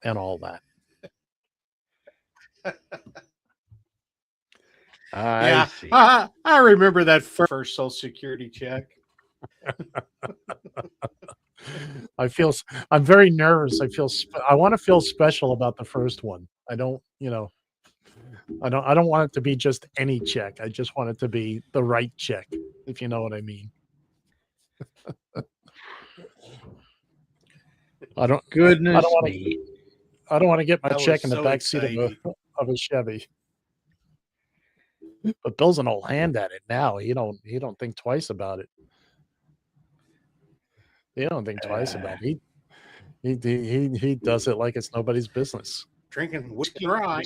and all that. Yeah, see. I remember that first Social Security check. I'm very nervous. I want to feel special about the first one. I don't want it to be just any check. I just want it to be the right check, if you know what I mean. I don't want to get my That check was in the so back seat of a Chevy. But Bill's an old hand at it now. He don't think twice about it. He don't think twice about it. He does it like it's nobody's business. Drinking whiskey dry.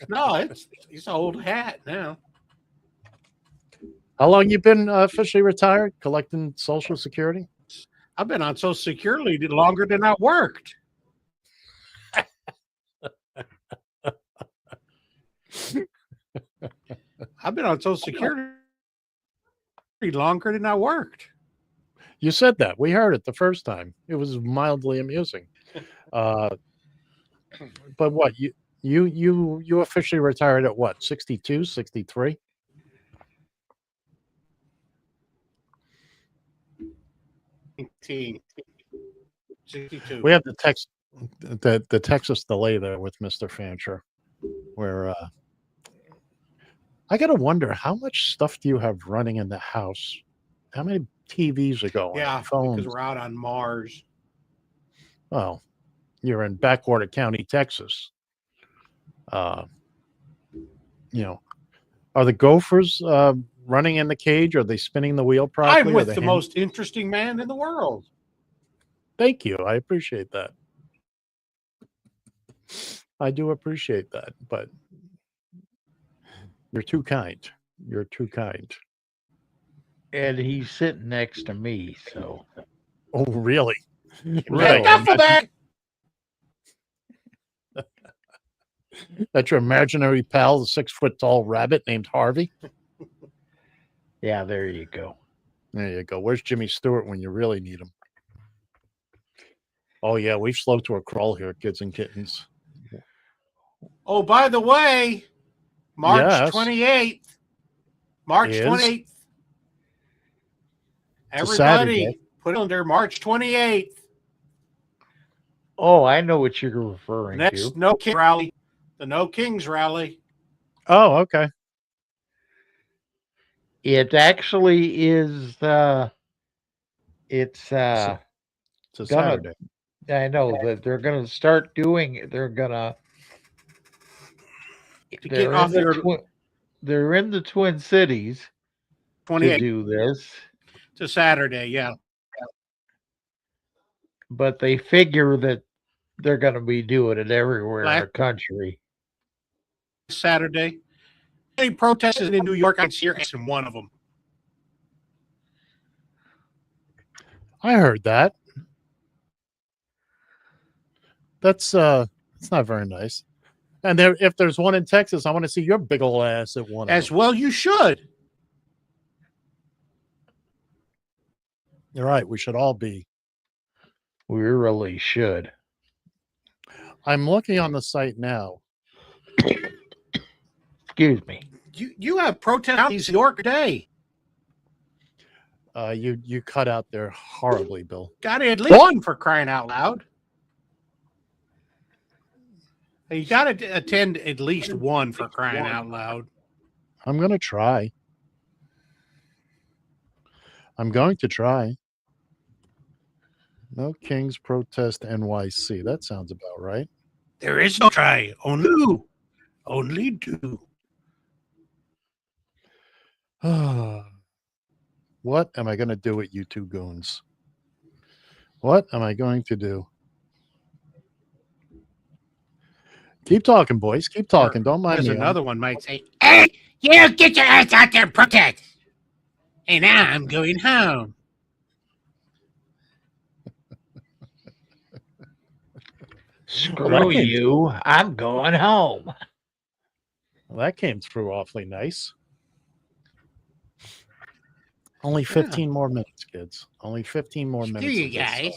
No, it's an old hat now. How long you been officially retired, collecting Social Security? I've been on Social Security longer than I worked. I've been on Social Security longer than I worked. You said that. We heard it the first time. It was mildly amusing. But what you officially retired at what? 62, 63? We have the Texas delay there with Mr. Fancher, where I gotta wonder how much stuff do you have running in the house? How many TVs are going? Yeah, phones? because we're out on Mars. Well, you're in Backwater County, Texas. Are the gophers running in the cage? Are they spinning the wheel properly? I'm with the most interesting man in the world. Thank you. I appreciate that. I do appreciate that, but you're too kind. You're too kind. And he's sitting next to me, so. Oh, really? Really? That's your imaginary pal, the 6-foot-tall rabbit named Harvey? Yeah, there you go. There you go. Where's Jimmy Stewart when you really need him? Oh, yeah, we've slowed to a crawl here, kids and kittens. Oh, by the way, March Yes. 28th. March Is? 28th. It's a Everybody, Saturday. put on there March 28th. Oh, I know what you're referring Next to. No King rally. The No Kings rally. Oh, okay. It actually is it's It's a gonna Saturday. I know that they're gonna start doing they're gonna To get off they're in the Twin Cities to 28th. do this. It's a Saturday, yeah. But they figure that they're gonna be doing it everywhere in the Black- country. Saturday. Any protests in New York? I see your in one of them. I heard that. That's not very nice. And if there's one in Texas, I want to see your big old ass at one. As well, you should. You're right. We should all be. We really should. I'm looking on the site now. Excuse me. You have protests New York Day. You cut out there horribly, Bill. Got to at least one for crying out loud. You got to attend at least one for crying out loud. I'm going to try. I'm going to try. No Kings protest NYC. That sounds about right. There is no try. Only do. What am I going to do with you two goons? What am I going to do? Keep talking, boys. Keep talking. Don't mind There's me. another one might say, "Hey, you get your ass out there and protest." And I'm going home. Screw you. I'm going home. Well, that came through awfully nice. Only 15 more minutes, kids. Only 15 more minutes. Do you of this, guys?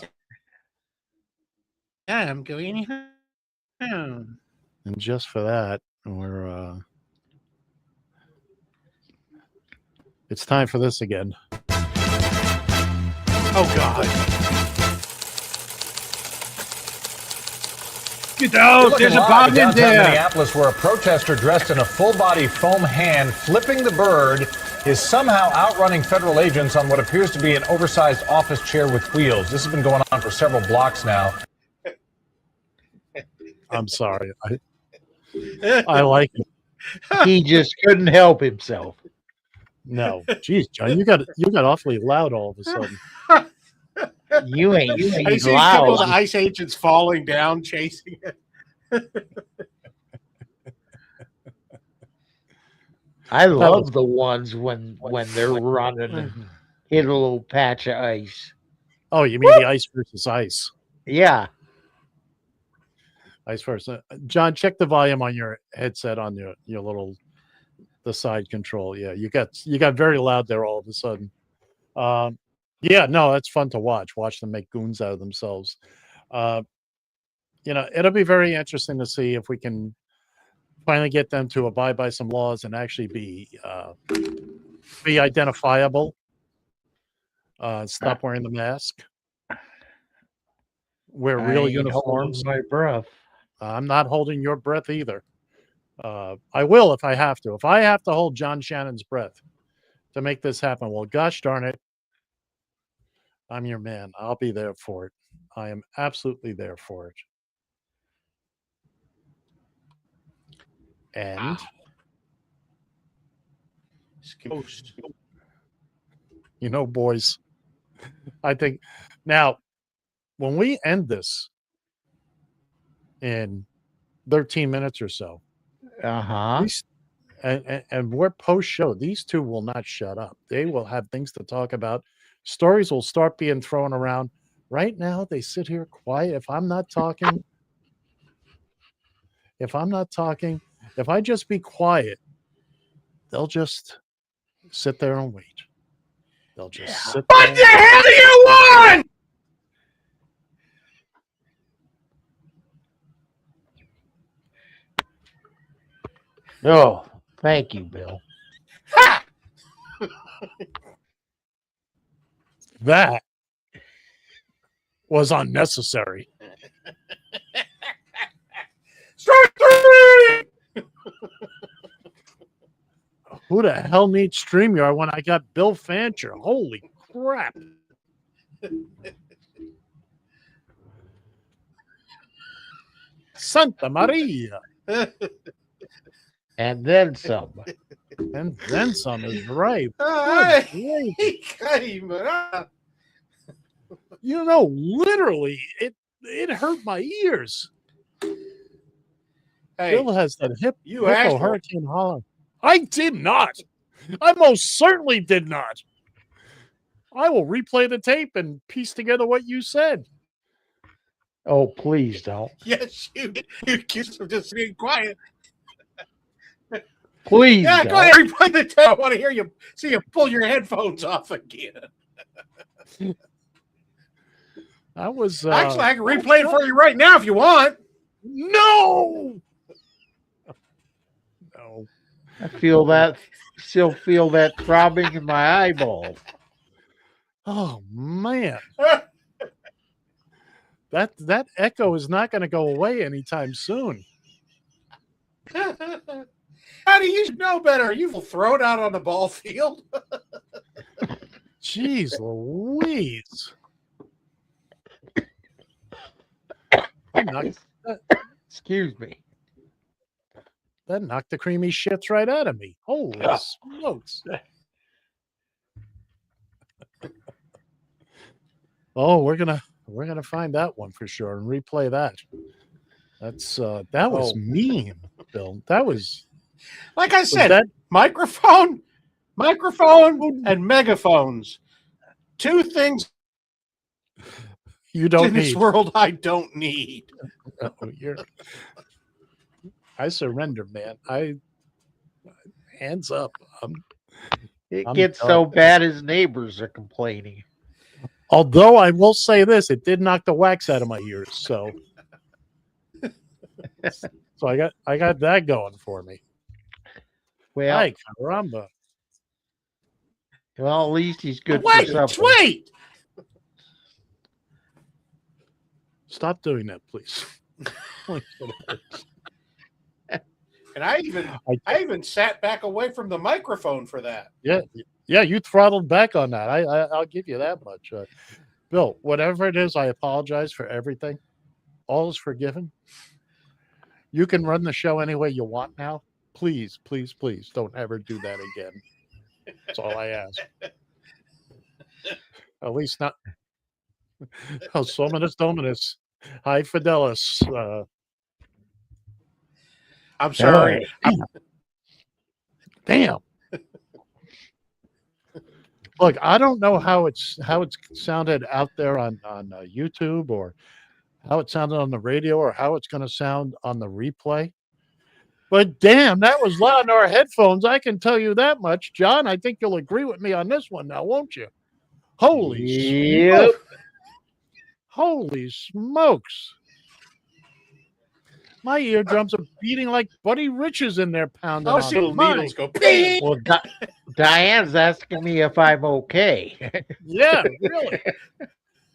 I'm going home. and just for that, we're it's time for this again. Oh God! Get out! There's a bomb in there. Minneapolis, where a protester dressed in a full-body foam hand flipping the bird is somehow outrunning federal agents on what appears to be an oversized office chair with wheels. This has been going on for several blocks now. I'm sorry. I like it. He just couldn't help himself. No, geez, John, you got awfully loud all of a sudden. You ain't I see a couple of the ice agents falling down, chasing it. I love the ones when they're running and hit a little patch of ice. Oh, you mean the ice versus ice? Yeah. Ice versus. John, check the volume on your headset on your little the side control. Yeah, you got very loud there all of a sudden. Yeah, no, that's fun to watch. Watch them make goons out of themselves. It'll be very interesting to see if we can finally get them to abide by some laws and actually be identifiable. Stop wearing the mask. Wear real uniforms. My breath. I'm not holding your breath either. I will if I have to. If I have to hold John Shannon's breath to make this happen, well, gosh darn it, I'm your man. I'll be there for it. I am absolutely there for it. And boys, I think now when we end this in 13 minutes or so, and we're post show, these two will not shut up. They will have things to talk about. Stories will start being thrown around. Right now, they sit here quiet. If I'm not talking, if I just be quiet, they'll just sit there and wait. They'll just sit there. What the hell do you want? Oh, thank you, Bill. That was unnecessary. Strike three! Who the hell needs StreamYard when I got Bill Fancher? Holy crap. Santa Maria. And then some. And then some is right. Literally, it hurt my ears. Hey, Bill has that you asked Hurricane Holland. I did not. I most certainly did not. I will replay the tape and piece together what you said. Oh, please don't. Yes, you did. You accused of just being quiet. Please. Yeah, don't. go ahead. Replay the tape. I want to hear you. See you pull your headphones off again. I was actually, I can replay it for you right now if you want. No. No. I still feel that throbbing in my eyeball. Oh man. That echo is not going to go away anytime soon. How do you know better? You will throw it out on the ball field. Jeez Louise. Excuse me. That knocked the creamy shits right out of me. Holy smokes. Oh, we're gonna find that one for sure and replay that. That was mean, Bill. That was, like I said, microphone, and megaphones. Two things you don't in need. This world I don't need. I surrender, man. Hands up. It I'm gets done. so bad his neighbors are complaining. Although I will say this, it did knock the wax out of my ears. So I got that going for me. Well, Ay, caramba. well, at least he's good for Wait, something. wait. Stop doing that, please. And I even sat back away from the microphone for that. Yeah, you throttled back on that. I'll give you that much. Bill, whatever it is, I apologize for everything. All is forgiven. You can run the show any way you want now. Please, please, please don't ever do that again. That's all I ask. At least not. Oh, Sominus Dominus. Hi, Fidelis. I'm sorry. Damn. Look, I don't know how it's sounded out there on YouTube, or how it sounded on the radio, or how it's going to sound on the replay. But damn, that was loud in our headphones. I can tell you that much. John, I think you'll agree with me on this one now, won't you? Holy smokes. Holy smokes. My eardrums are beating like Buddy Rich's in there pounding Oh, on see little mine. needles go. Beep. Well, Diane's asking me if I'm okay. Yeah, really.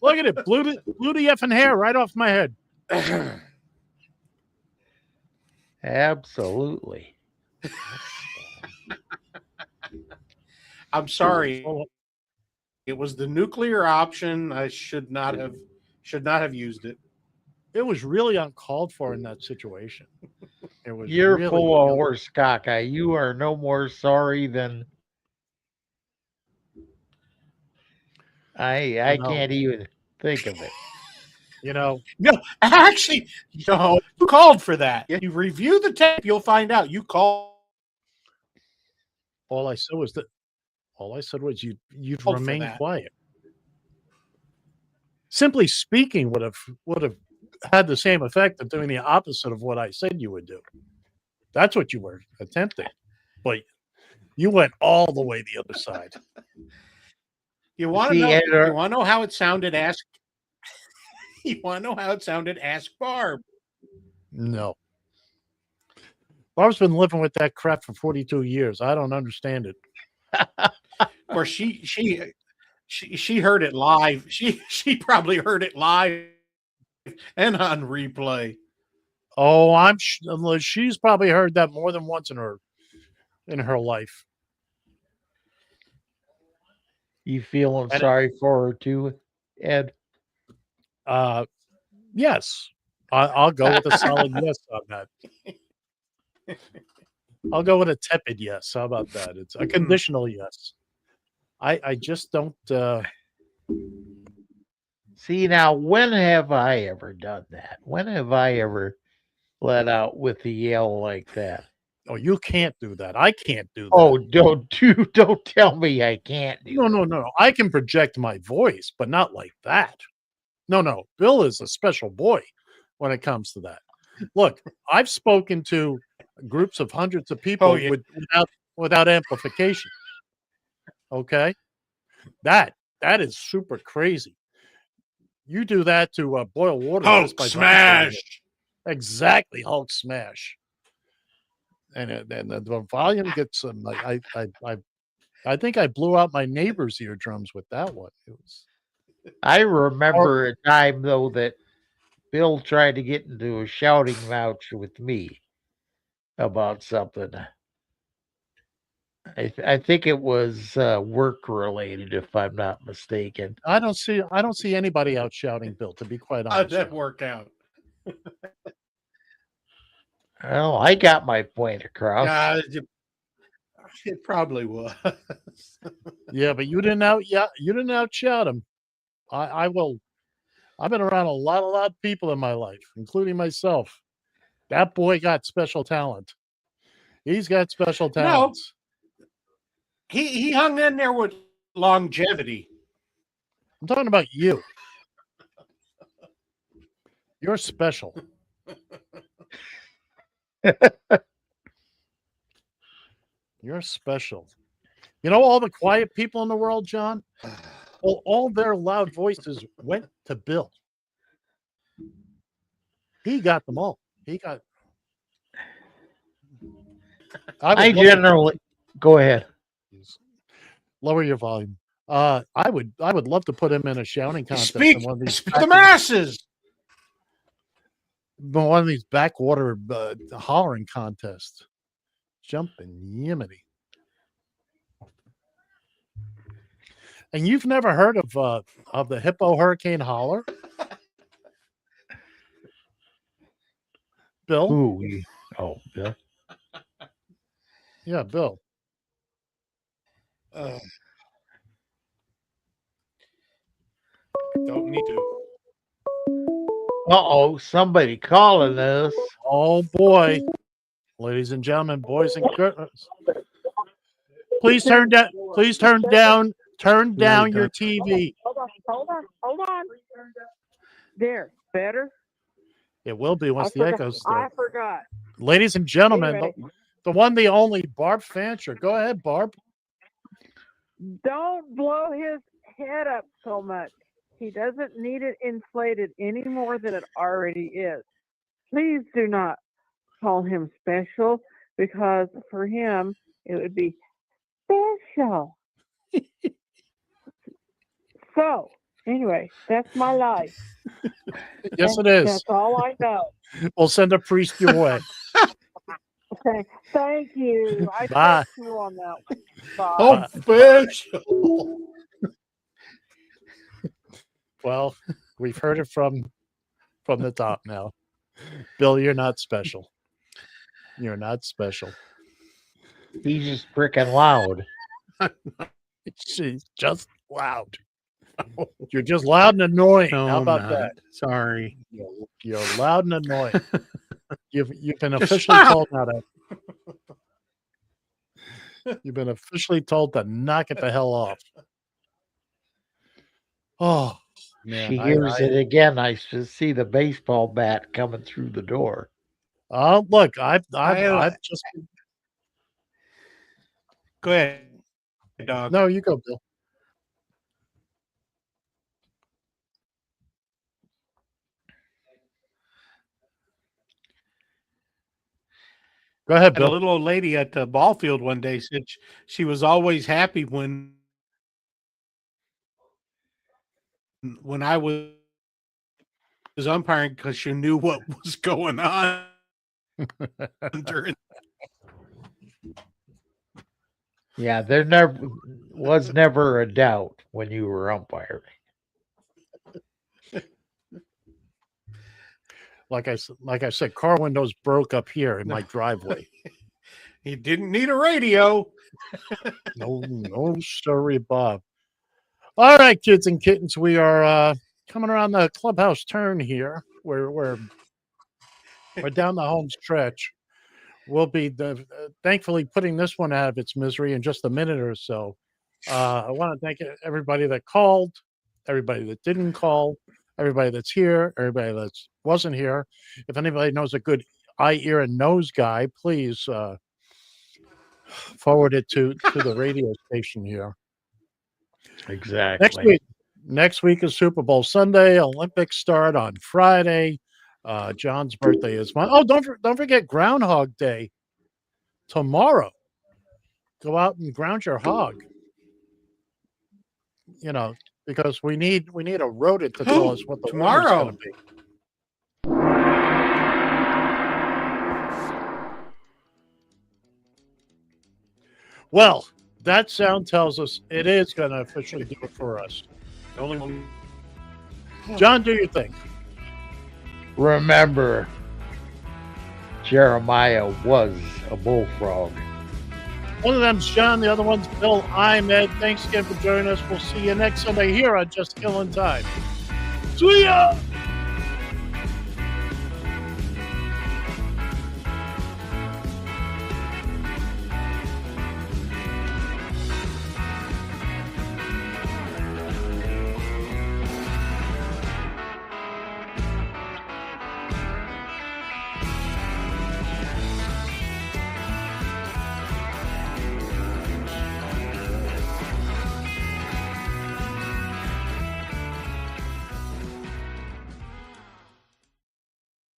Look at it. Blew the effing hair right off my head. Absolutely. I'm sorry. It was the nuclear option. I should not have used it. It was really uncalled for in that situation. It was. You're really, full of horse cockeye. You are no more sorry than I can't even think of it. You know, no, actually, no, you called for that. If you review the tape, you'll find out you called. All I said was you'd for remain that. quiet. Simply speaking would have had the same effect of doing the opposite of what I said you would do. That's what you were attempting, but you went all the way the other side. You want to know? You want to know how it sounded? Ask. You want to know how it sounded? Ask Barb. No. Barb's been living with that crap for 42 years. I don't understand it. Of course, she heard it live. She probably heard it live and on replay. Oh, she's probably heard that more than once in her life. You feeling sorry for her too, Ed? Yes. I'll go with a solid yes on that. I'll go with a tepid yes. How about that? It's a conditional yes. I just don't. See, now, when have I ever done that? When have I ever let out with a yell like that? Oh, you can't do that. I can't do that. Oh, don't tell me I can't do that. No. I can project my voice, but not like that. No. Bill is a special boy when it comes to that. Look, I've spoken to groups of hundreds of people without amplification. Okay? That is super crazy. You do that to boil water. Hulk smash. Exactly, Hulk smash. And the volume gets I think I blew out my neighbor's eardrums with that one. It was. I remember a time though that Bill tried to get into a shouting match with me about something. I think it was work related, if I'm not mistaken. I don't see anybody out shouting Bill, to be quite honest. How'd that work out? Well, I got my point across. It probably was. Yeah, but you didn't outshout him. I will. I've been around a lot of people in my life, including myself. That boy got special talent. He's got special talents. No, he hung in there with longevity. I'm talking about you. You're special. You're special. You know all the quiet people in the world, John? Well, all their loud voices went to Bill. He got them all. He got. I generally go ahead. Lower your volume. I would love to put him in a shouting contest. Speak in one of these for the masses. One of these backwater hollering contests. Jumping Yiminy. And you've never heard of the Hippo Hurricane Holler? Bill? Ooh, oh, Bill. Yeah, Bill. Don't need to. Uh-oh, somebody calling us. Oh, boy. Ladies and gentlemen, boys and girls. Please turn down your TV. Hold on. There, better? It will be once the echoes I start. forgot. Ladies and gentlemen, Anyway. the one, the only, Barb Fancher. Go ahead, Barb. Don't blow his head up so much. He doesn't need it inflated any more than it already is. Please do not call him special, because for him it would be special. So, anyway, that's my life. Yes, it is. That's all I know. We'll send a priest your way. Okay, thank you. I Bye. trust you on that one. Bye. Oh, special. Well, we've heard it from the top now. Bill, you're not special. You're not special. He's just freaking loud. She's just loud. You're just loud and annoying. No, How about I'm that? not. Sorry. You're loud and annoying. You've been officially told now to. You've been officially told to knock it the hell off. Oh man! She hears it again. I should see the baseball bat coming through the door. Oh, look! I've just. Go ahead, dog. No, you go, Bill. Go ahead, Bill. Bill. A little old lady at the ball field one day said she was always happy when I was umpiring, because she knew what was going on during. Yeah, there was never a doubt when you were umpiring. Like I said, car windows broke up here in my driveway. He didn't need a radio. No, sorry, Bob. All right, kids and kittens, we are coming around the clubhouse turn here. We're down the home stretch. We'll be thankfully putting this one out of its misery in just a minute or so. I want to thank everybody that called, everybody that didn't call, everybody that's here, everybody that wasn't here. If anybody knows a good eye, ear, and nose guy, please forward it to the radio station here. Exactly. Next week is Super Bowl Sunday. Olympics start on Friday. John's birthday is mine. Oh, don't forget Groundhog Day tomorrow. Go out and ground your hog. You know, because we need a rodent to tell us what the weather's going to be. Well, that sound tells us it is going to officially do it for us. John, do your thing. Remember, Jeremiah was a bullfrog. One of them's John, the other one's Bill. I'm Ed. Thanks again for joining us. We'll see you next Sunday here on Just Killin' Time. See ya!